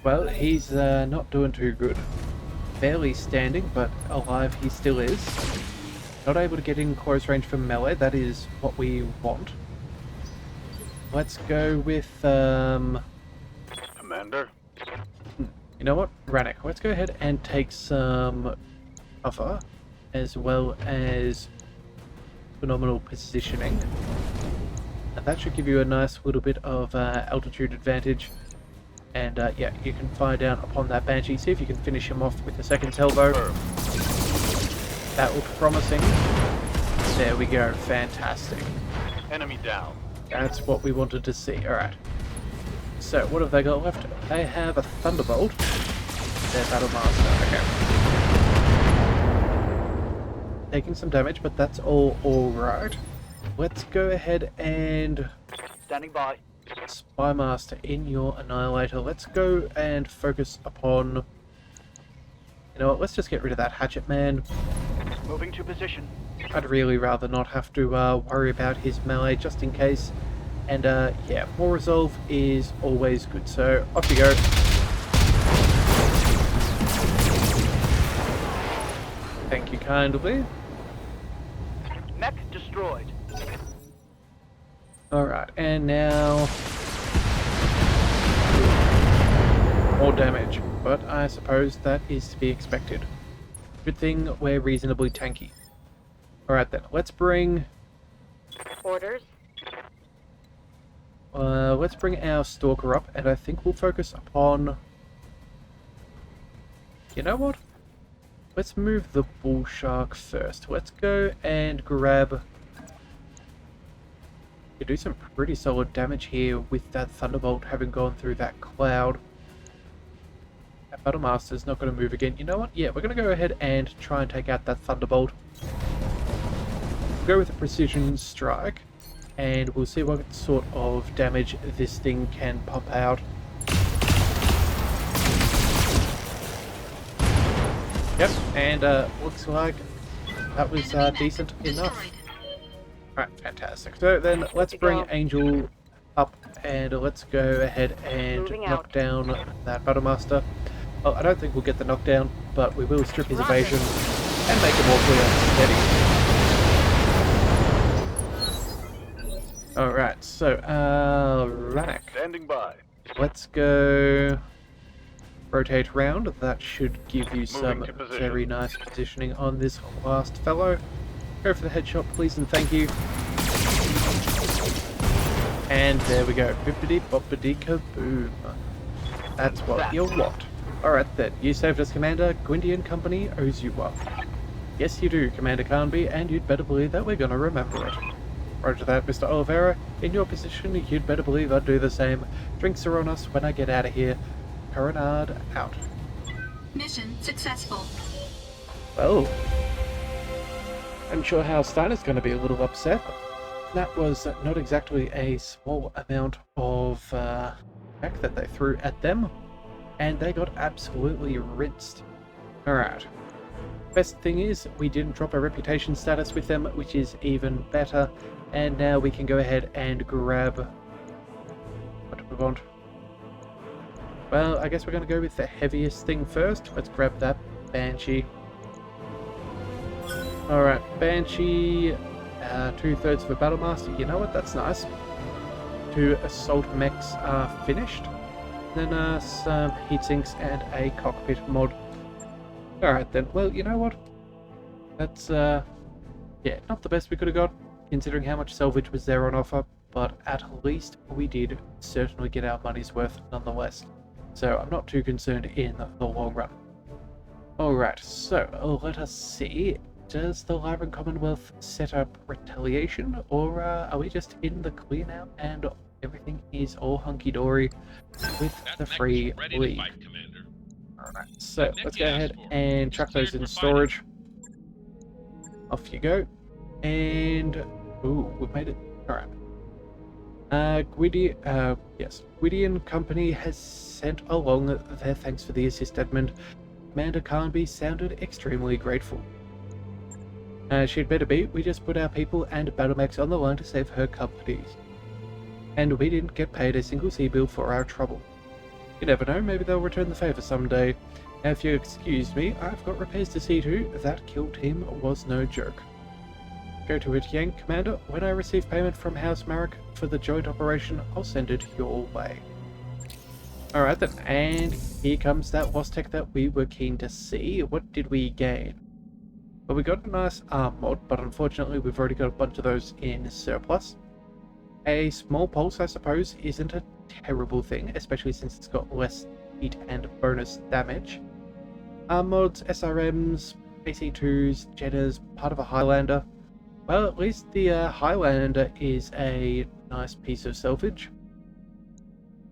Well, he's not doing too good. Barely standing, but alive he still is. Not able to get in close range for melee, that is what we want. Let's go with, Commander. you know what? Rannick, let's go ahead and take some cover, as well as phenomenal positioning. And that should give you a nice little bit of altitude advantage. And yeah, you can fire down upon that Banshee, see if you can finish him off with the second salvo. That looked promising. There we go, fantastic. Enemy down. That's what we wanted to see. Alright. So, what have they got left? They have a Thunderbolt. Their Battlemaster. Okay. Taking some damage, but that's all alright. Let's go ahead and... Standing by. Spymaster in your Annihilator. Let's go and focus upon... You know what, let's just get rid of that Hatchet Man. Moving to position. I'd really rather not have to worry about his melee just in case. And yeah, more resolve is always good. So off you go. Thank you kindly. Mech destroyed. Alright, and now... more damage. But I suppose that is to be expected. Good thing we're reasonably tanky. Alright then, let's bring... Orders. Let's bring our Stalker up, and I think we'll focus upon... You know what? Let's move the Bull Shark first. Let's go and grab... You do some pretty solid damage here with that Thunderbolt having gone through that cloud. That Battlemaster's not going to move again. You know what? Yeah, we're going to go ahead and try and take out that Thunderbolt. Go with a precision strike, and we'll see what sort of damage this thing can pump out. Yep, and looks like that was decent enough. Alright, fantastic. So then let's bring Angel up and let's go ahead and knock down that Battlemaster. Well, I don't think we'll get the knockdown, but we will strip his evasion and make him awfully unsteady. Alright, so, Rannick. Standing by. Let's go rotate round. That should give you some very nice positioning on this last fellow. Go for the headshot, please, and thank you. And there we go. Bippity boppity kaboom. That's what you want. Alright then, you saved us, Commander. Gwindy and Company owes you one. Yes, you do, Commander Carnby, and you'd better believe that we're gonna remember it. Roger that, Mr. Oliveira. In your position, you'd better believe I'd do the same. Drinks are on us when I get out of here. Coronard out. Mission successful. Well, I'm sure Hal Steiner's going to be a little upset. That was not exactly a small amount of back that they threw at them, and they got absolutely rinsed. Alright. Best thing is, we didn't drop our reputation status with them, which is even better, and now we can go ahead and grab... What do we want? Well, I guess we're going to go with the heaviest thing first. Let's grab that Banshee. Alright, Banshee, 2/3 of a Battlemaster. You know what, that's nice. 2 assault mechs are finished. Then some heat sinks and a cockpit mod. Alright then, well, you know what? That's, yeah, not the best we could have got, considering how much salvage was there on offer, but at least we did certainly get our money's worth nonetheless. So I'm not too concerned in the long run. Alright, so let us see. Does the Lyran Commonwealth set up retaliation, or are we just in the clear now and everything is all hunky-dory with the Free League? Alright, so let's go ahead and chuck those in storage. Off you go. And... ooh, we've made it. Alright. Guidi and Company has sent along their thanks for the assist, Edmund. Commander Carnby sounded extremely grateful. She'd better be. We just put our people and BattleMechs on the line to save her companies. And we didn't get paid a single sea bill for our trouble. You never know, maybe they'll return the favour someday. Now, if you excuse me, I've got repairs to see to. That kill team was no joke. Go to it, Yang, Commander. When I receive payment from House Marek for the joint operation, I'll send it your way. Alright then, and here comes that Woztech that we were keen to see. What did we gain? Well, we got a nice arm mod, but unfortunately we've already got a bunch of those in surplus. A small pulse, I suppose, isn't a terrible thing, especially since it's got less heat and bonus damage. Arm mods, SRMs, AC2s, Jetters, part of a Highlander. Well, at least the Highlander is a nice piece of salvage.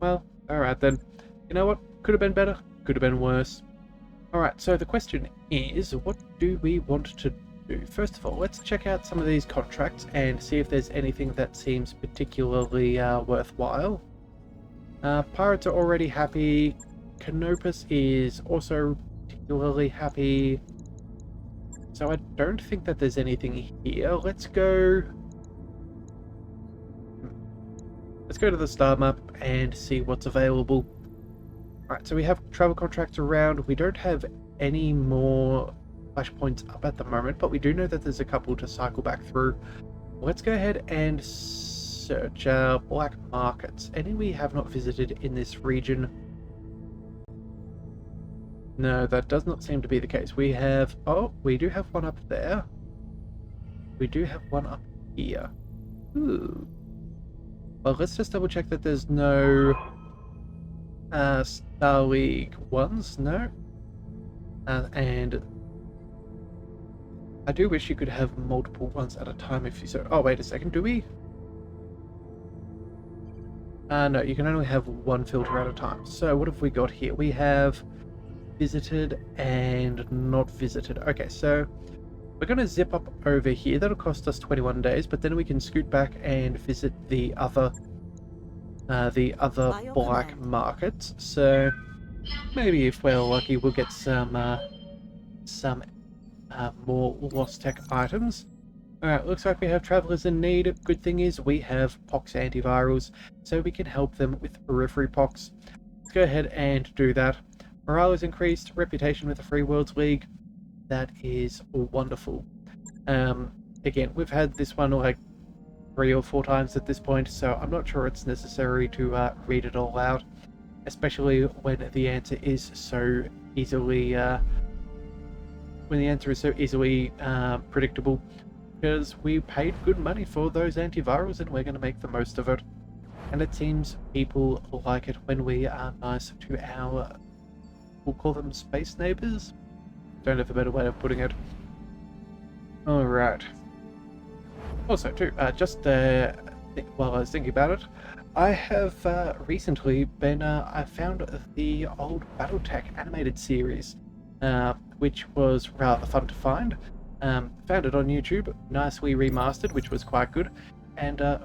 Well, alright then. You know what? Could have been better, could have been worse. Alright, so the question is, what do we want to do? First of all, let's check out some of these contracts and see if there's anything that seems particularly worthwhile. Pirates are already happy. Canopus is also particularly happy. So I don't think that there's anything here. Let's go to the star map and see what's available. Alright, so we have travel contracts around. We don't have any more flashpoints up at the moment, but we do know that there's a couple to cycle back through. Let's go ahead and search black markets. Any we have not visited in this region? No, that does not seem to be the case. We have... oh, we do have one up there. We do have one up here. Ooh. Well, let's just double check that there's no Star League ones. No. And I do wish you could have multiple ones at a time if you so... oh, wait a second. Do we? No, you can only have one filter at a time. So what have we got here? We have visited and not visited. Okay, so we're going to zip up over here. That'll cost us 21 days, but then we can scoot back and visit the other black markets. So maybe if we're lucky, we'll get some more Woztech items. Alright, looks like we have travelers in need. Good thing is we have pox antivirals, so we can help them with periphery pox. Let's go ahead and do that. Morale is increased, reputation with the Free Worlds League. That is wonderful. Again, we've had this one like 3 or 4 times at this point, so I'm not sure it's necessary to read it all out, especially when the answer is so easily predictable, because we paid good money for those antivirals and we're going to make the most of it. And it seems people like it when we are nice to our, we'll call them space neighbors? Don't have a better way of putting it. Alright. Also, too, while I was thinking about it, I have recently been, I found the old Battletech animated series, which was rather fun to find. Found it on YouTube, nicely remastered, which was quite good. And, yeah,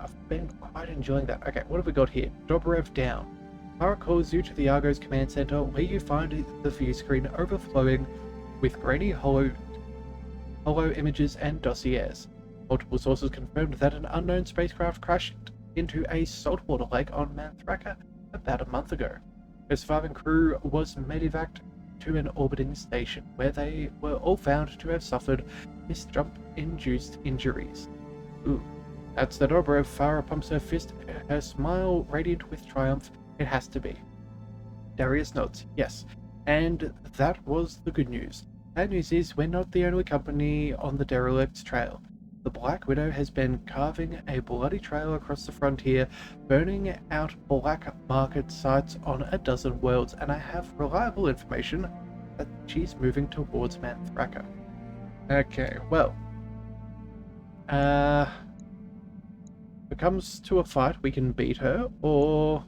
I've been quite enjoying that. Okay, what have we got here? Dobrev down. Pirate calls you to the Argos command center, where you find the view screen overflowing with grainy hollow images and dossiers. Multiple sources confirmed that an unknown spacecraft crashed into a saltwater lake on Manthraka about a month ago. The surviving crew was medevaced to an orbiting station, where they were all found to have suffered misjump-induced injuries. Ooh. That's the Dobrev. Farah pumps her fist, her smile radiant with triumph. It has to be. Darius nods. Yes. And that was the good news. Bad news is we're not the only company on the derelict's trail. The Black Widow has been carving a bloody trail across the frontier, burning out black market sites on a dozen worlds, and I have reliable information that she's moving towards Manthraka. Okay, well. If it comes to a fight, we can beat her, or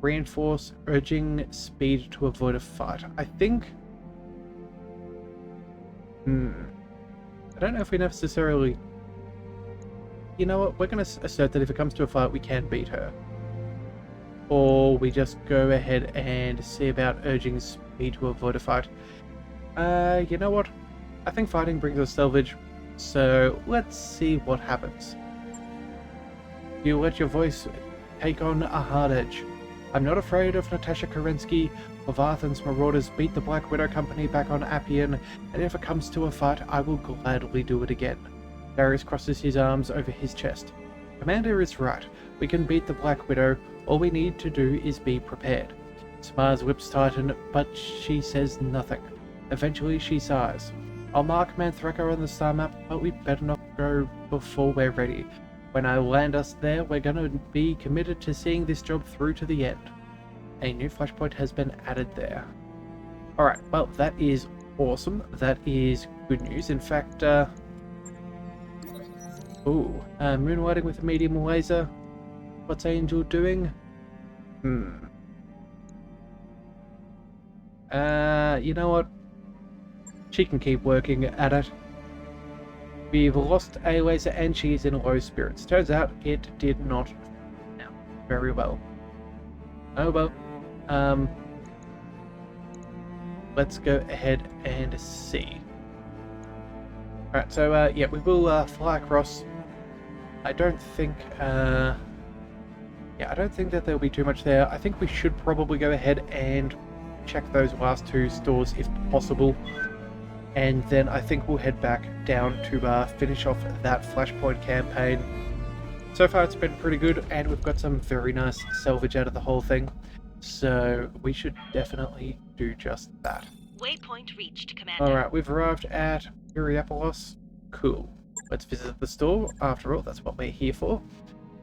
reinforce urging speed to avoid a fight. I think... I don't know if we necessarily you know what? We're going to assert that if it comes to a fight, we can beat her. Or we just go ahead and see about urging speed to avoid a fight. You know what? I think fighting brings us salvage, so let's see what happens. You let your voice take on a hard edge. I'm not afraid of Natasha Kerensky. Leviathan's marauders beat the Black Widow Company back on Appian, and if it comes to a fight, I will gladly do it again. Darius crosses his arms over his chest. Commander is right. We can beat the Black Widow. All we need to do is be prepared. Smar's lips tighten, but she says nothing. Eventually she sighs. I'll mark Manthreca on the star map, but we better not go before we're ready. When I land us there, we're gonna be committed to seeing this job through to the end. A new flashpoint has been added there. Alright, well, that is awesome. That is good news. In fact, moonlighting with a medium laser. What's Angel doing? You know what? She can keep working at it. We've lost a laser and she's in low spirits. Turns out it did not turn out very well. Oh well. Let's go ahead and see. Alright, so yeah, we will fly across. I don't think I don't think that there'll be too much there. I think we should probably go ahead and check those last two stores if possible. And then I think we'll head back down to finish off that Flashpoint campaign. So far it's been pretty good, and we've got some very nice salvage out of the whole thing. So we should definitely do just that. Waypoint reached, Commander. Alright, we've arrived at Uriapolis. Cool. Let's visit the store. After all, that's what we're here for.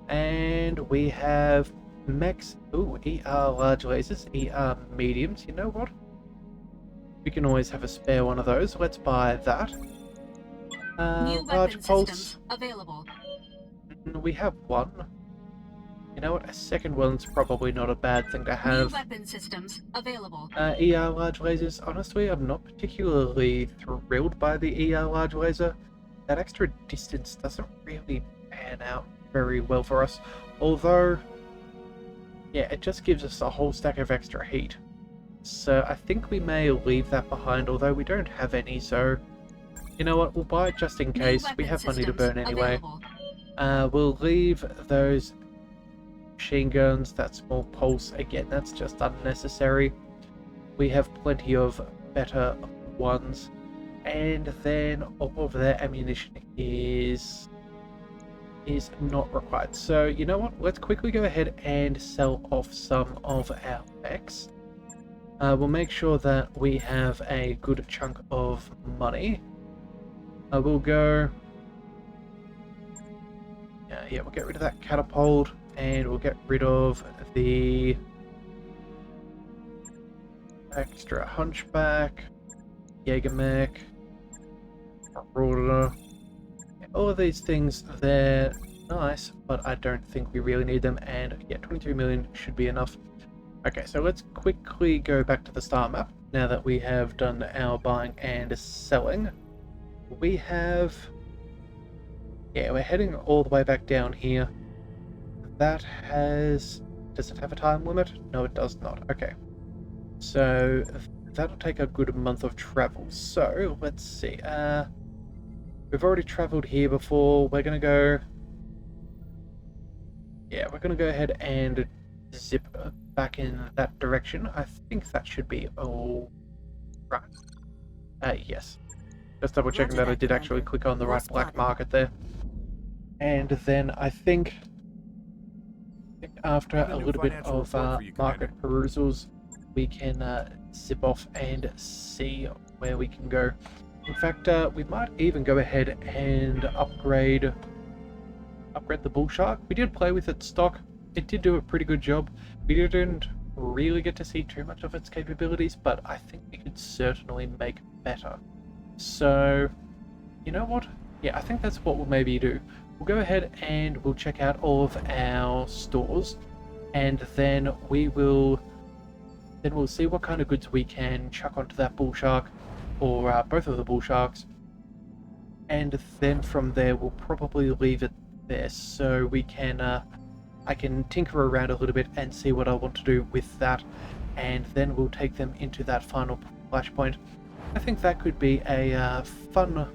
And we have Mechs. Ooh, ER large lasers, ER mediums. You know what? We can always have a spare one of those. Let's buy that. New Large weapon pulse. systems available. We have one. You know what? A second one's probably not a bad thing to New have. weapon systems available. ER large lasers. Honestly, I'm not particularly thrilled by the ER large laser. That extra distance doesn't really pan out very well for us. Although, yeah, it just gives us a whole stack of extra heat. So I think we may leave that behind, although we don't have any, so you know what, we'll buy it just in case. We have money to burn anyway. We'll leave those machine guns, that small pulse, again, that's just unnecessary. We have plenty of better ones. And then all of their ammunition is not required. So you know what, let's quickly go ahead and sell off some of our mechs. We'll make sure that we have a good chunk of money. We'll go... yeah, we'll get rid of that catapult, and we'll get rid of the extra hunchback, Jägermech, Marauder. All of these things, they're nice, but I don't think we really need them, and yeah, 23 million should be enough. Okay, so let's quickly go back to the star map, now that we have done our buying and selling. We have... yeah, we're heading all the way back down here. That has... does it have a time limit? No, it does not. Okay. So, that'll take a good month of travel. So, let's see. We've already traveled here before. We're gonna go... yeah, we're gonna go ahead and zip back in that direction. I think that should be all right. Yes. Just double checking that I did actually click on the right black market there. And then I think after a little bit of market perusals, we can zip off and see where we can go. In fact, we might even go ahead and upgrade the Bull Shark. We did play with its stock. It did do a pretty good job. We didn't really get to see too much of its capabilities, but I think we could certainly make better. So, you know what? Yeah, I think that's what we'll maybe do. We'll go ahead and we'll check out all of our stores, and then we'll see what kind of goods we can chuck onto that Bull Shark, or both of the Bull Sharks, and then from there we'll probably leave it there, so we can I can tinker around a little bit and see what I want to do with that, and then we'll take them into that final flashpoint. I think that could be a fun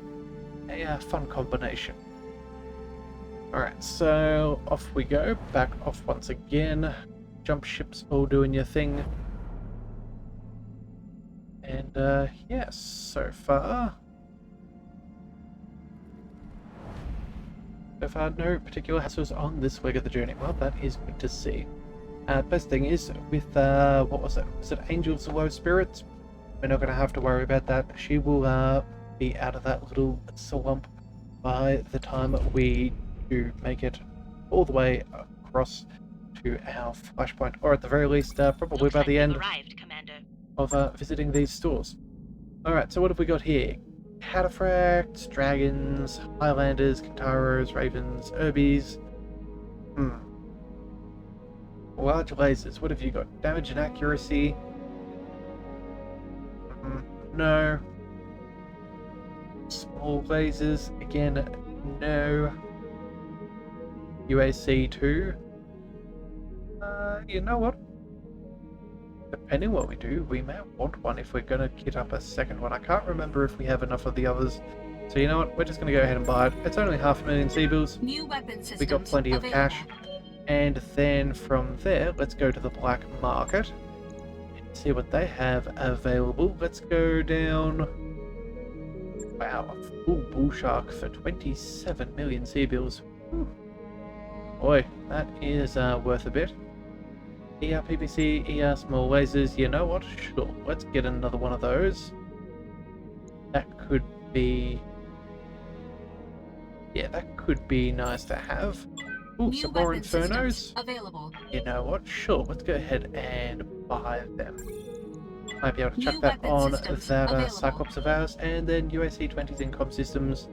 combination. Alright, so off we go, back off once again. Jump ships all doing your thing. And yes, so far no particular hassles on this leg of the journey. Well, that is good to see. Best thing is with what was it? Was it Angel's Low Spirits? We're not going to have to worry about that. She will be out of that little slump by the time we do make it all the way across to our flashpoint, or at the very least, probably Looks by like the we've end arrived, Commander. of visiting these stores. Alright, so what have we got here? Cataphracts, dragons, Highlanders, Kintaros, Ravens, Urbies. Large lasers, what have you got? Damage and accuracy? No. Small lasers, again, no. UAC 2. You know what? Depending what we do, we may want one if we're going to kit up a second one. I can't remember if we have enough of the others. So you know what? We're just going to go ahead and buy it. It's only 500,000 C-bills. New weapon systems We got plenty of available. cash. And then from there, let's go to the black market and see what they have available. Let's go down. Wow, a full bull shark for 27 million C-bills. Boy, that is worth a bit. ER PPC, ER small lasers. You know what? Sure, let's get another one of those. That could be. Yeah, that could be nice to have. Ooh, New some more weapon systems Infernos. available. You know what? Sure, let's go ahead and buy them. Might be able to chuck New that weapon on systems that available. Cyclops of ours, and then UAC 20s in comm systems,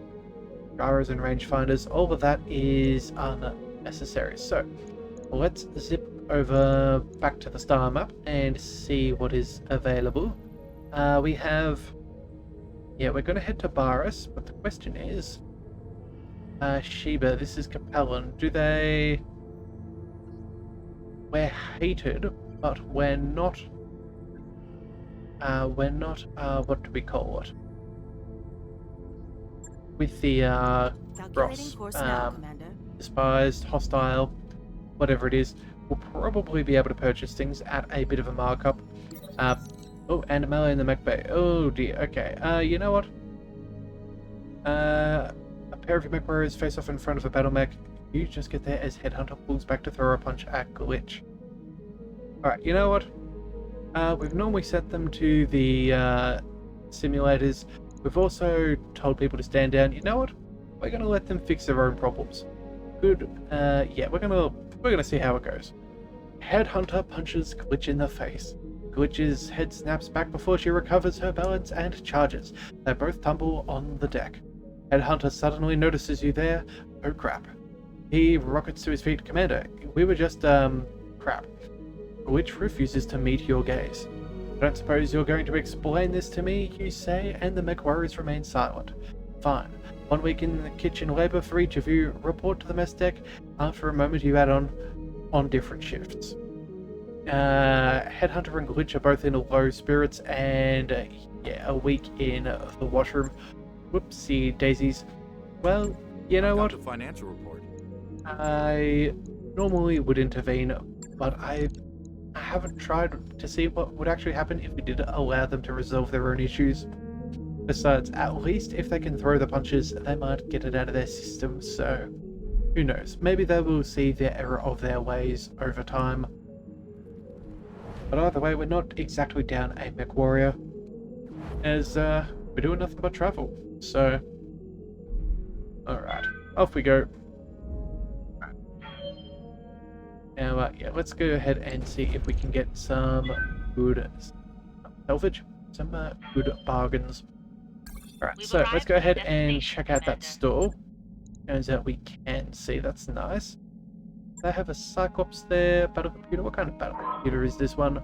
gyros and rangefinders. All of that is unnecessary. So let's zip over back to the star map and see what is available. We have. Yeah, we're going to head to Baris, but the question is. Sheba, this is Capellan. Do they... We're hated, but we're not... what do we call it? With the, Ross, despised, hostile, whatever it is, we'll probably be able to purchase things at a bit of a markup. Oh, and a melee in the mech bay. Oh dear, okay. You know what? A pair of your MechWarriors face off in front of a BattleMech. You just get there as Headhunter pulls back to throw a punch at Glitch. Alright, you know what? We've normally set them to the simulators. We've also told people to stand down. You know what? We're gonna let them fix their own problems. Good. Yeah, we're gonna see how it goes. Headhunter punches Glitch in the face. Glitch's head snaps back before she recovers her balance and charges. They both tumble on the deck. Headhunter suddenly notices you there. Oh crap. He rockets to his feet. Commander, we were just, crap. Glitch refuses to meet your gaze. I don't suppose you're going to explain this to me, you say, and the MechWarriors remain silent. Fine. 1 week in the kitchen labor for each of you. Report to the mess deck. After a moment you add on different shifts. Headhunter and Glitch are both in low spirits and, yeah, a week in the washroom. Whoopsie daisies. Well, you know what? Financial report. I normally would intervene, but I haven't tried to see what would actually happen if we did allow them to resolve their own issues. Besides, at least if they can throw the punches, they might get it out of their system, so who knows? Maybe they will see the error of their ways over time. But either way, we're not exactly down a MechWarrior, as we're doing nothing but travel. So, alright, off we go. Now, yeah, let's go ahead and see if we can get some good salvage, some good bargains. Alright, so let's go ahead and check out that store. Turns out we can see, that's nice. They have a Cyclops there, battle computer. What kind of battle computer is this one?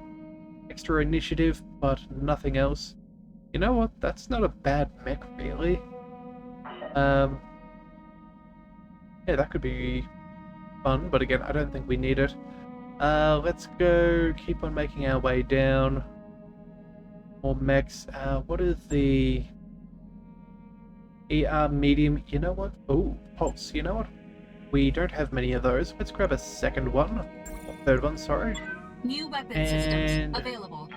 Extra initiative, but nothing else. You know what? That's not a bad mech, really. Yeah, that could be fun, but again, I don't think we need it. Let's go keep on making our way down. More mechs. What is the ER medium? You know what? Oh, pulse. You know what? We don't have many of those. Let's grab a second one. Or third one, sorry. New weapon And systems available.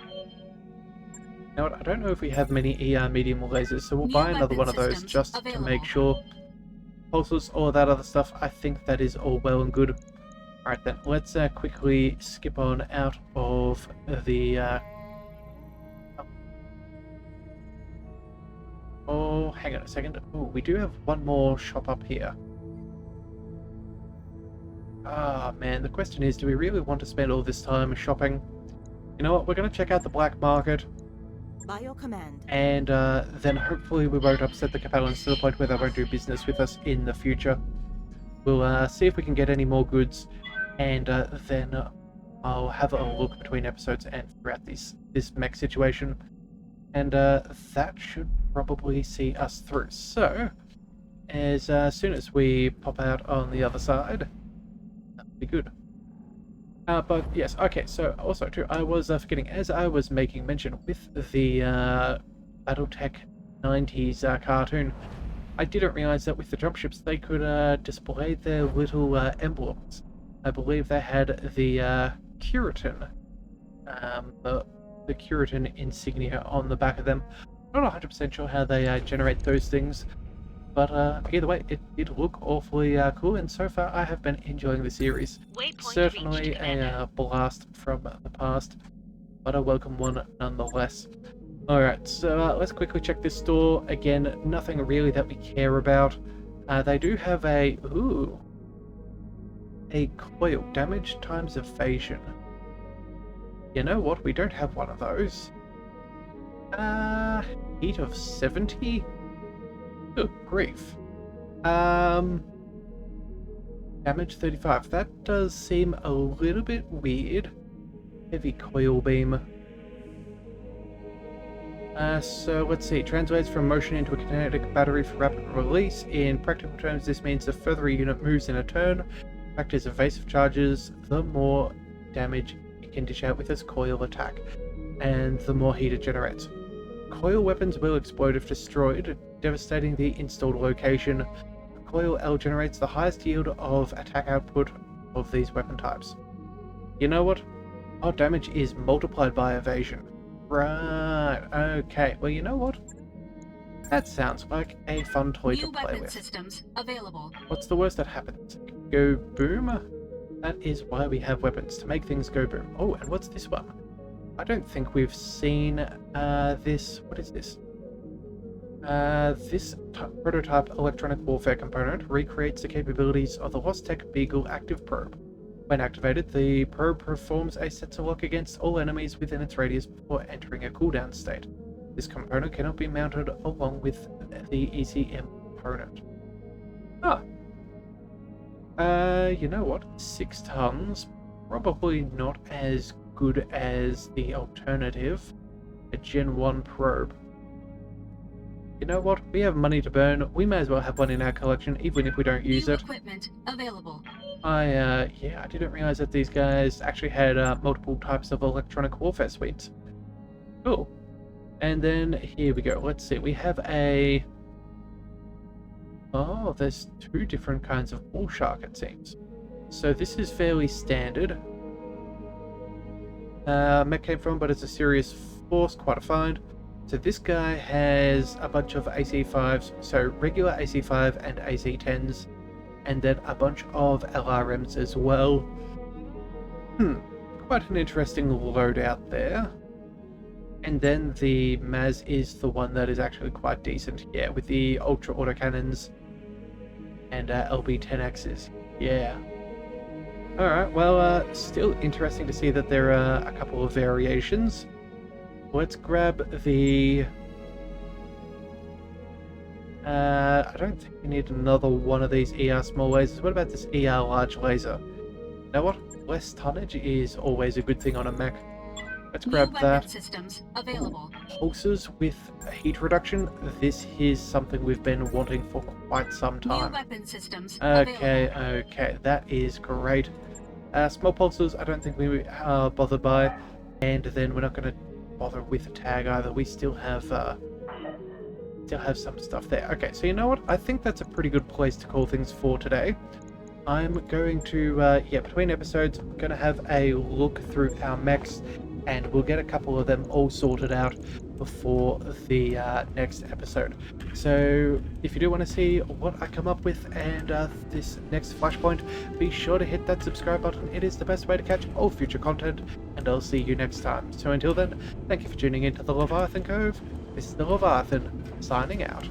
You know what? I don't know if we have many ER medium lasers, so we'll New buy another weapon one of those systems just to available. make sure. Pulses, all that other stuff, I think that is all well and good. Alright then, let's quickly skip on out of the... Oh, hang on a second. Oh, we do have one more shop up here. Ah, man, the question is, do we really want to spend all this time shopping? You know what, we're going to check out the black market. By your command. And then hopefully we won't upset the Capellans to the point where they won't do business with us in the future. We'll see if we can get any more goods, and then I'll have a look between episodes and throughout this mech situation. And that should probably see us through. So, as soon as we pop out on the other side, that'll be good. But yes, okay, so also too, I was forgetting, as I was making mention with the Battletech 90s cartoon, I didn't realize that with the jump ships they could display their little emblems. I believe they had the Curitan, the Curitan insignia on the back of them. Not 100% sure how they generate those things, but either way, it did look awfully cool, and so far I have been enjoying the series. Waypoint Certainly reached, Commander. a blast from the past, but a welcome one nonetheless. Alright, so let's quickly check this store. Again, nothing really that we care about. They do have a coil, damage times evasion. You know what, we don't have one of those. Heat of 70? Good grief. Damage 35. That does seem a little bit weird. Heavy coil beam. So let's see. Translates from motion into a kinetic battery for rapid release. In practical terms, this means the further a unit moves in a turn, act as evasive charges, the more damage it can dish out with its coil attack, and the more heat it generates. Coil weapons will explode if destroyed, devastating the installed location. The coil L generates the highest yield of attack output of these weapon types. You know what? Our damage is multiplied by evasion. Right, okay. Well, you know what? That sounds like a fun toy to New play weapon with. systems available. What's the worst that happens? Go boom? That is why we have weapons, to make things go boom. Oh, and what's this one? I don't think we've seen this. What is this? This prototype electronic warfare component recreates the capabilities of the Lost Tech Beagle active probe. When activated, the probe performs a sensor lock against all enemies within its radius before entering a cooldown state. This component cannot be mounted along with the ECM component. Ah. You know what? 6 tons. Probably not as good as the alternative, a Gen 1 probe. You know what? We have money to burn. We may as well have one in our collection, even if we don't use New it. equipment available. I didn't realize that these guys actually had multiple types of electronic warfare suites. Cool. And then here we go. Let's see. We have a... Oh, there's 2 different kinds of bull shark, it seems. So this is fairly standard. Mech came from, but it's a serious force, quite a find. So this guy has a bunch of AC5s, so regular AC5 and AC10s, and then a bunch of LRMs as well. Quite an interesting loadout there. And then the Maz is the one that is actually quite decent, yeah, with the ultra autocannons and LB-10Xs, yeah. Alright, well, still interesting to see that there are a couple of variations. Let's grab the... I don't think we need another one of these ER small lasers. What about this ER large laser? You know what? Less tonnage is always a good thing on a mech. Let's grab New that. weapon systems available. pulses with heat reduction. This is something we've been wanting for quite some New time. weapon systems Okay, available. okay, that is great. Small pulses, I don't think we are bothered by, and then we're not going to bother with the tag either. We still have some stuff there. Okay, so you know what? I think that's a pretty good place to call things for today. I'm going to, between episodes, I'm going to have a look through our mechs, and we'll get a couple of them all sorted out before the next episode. So if you do want to see what I come up with and this next flashpoint, be sure to hit that subscribe button. It is the best way to catch all future content, and I'll see you next time. So until then, thank you for tuning in to the Leviathan Cove. This is the Leviathan, signing out.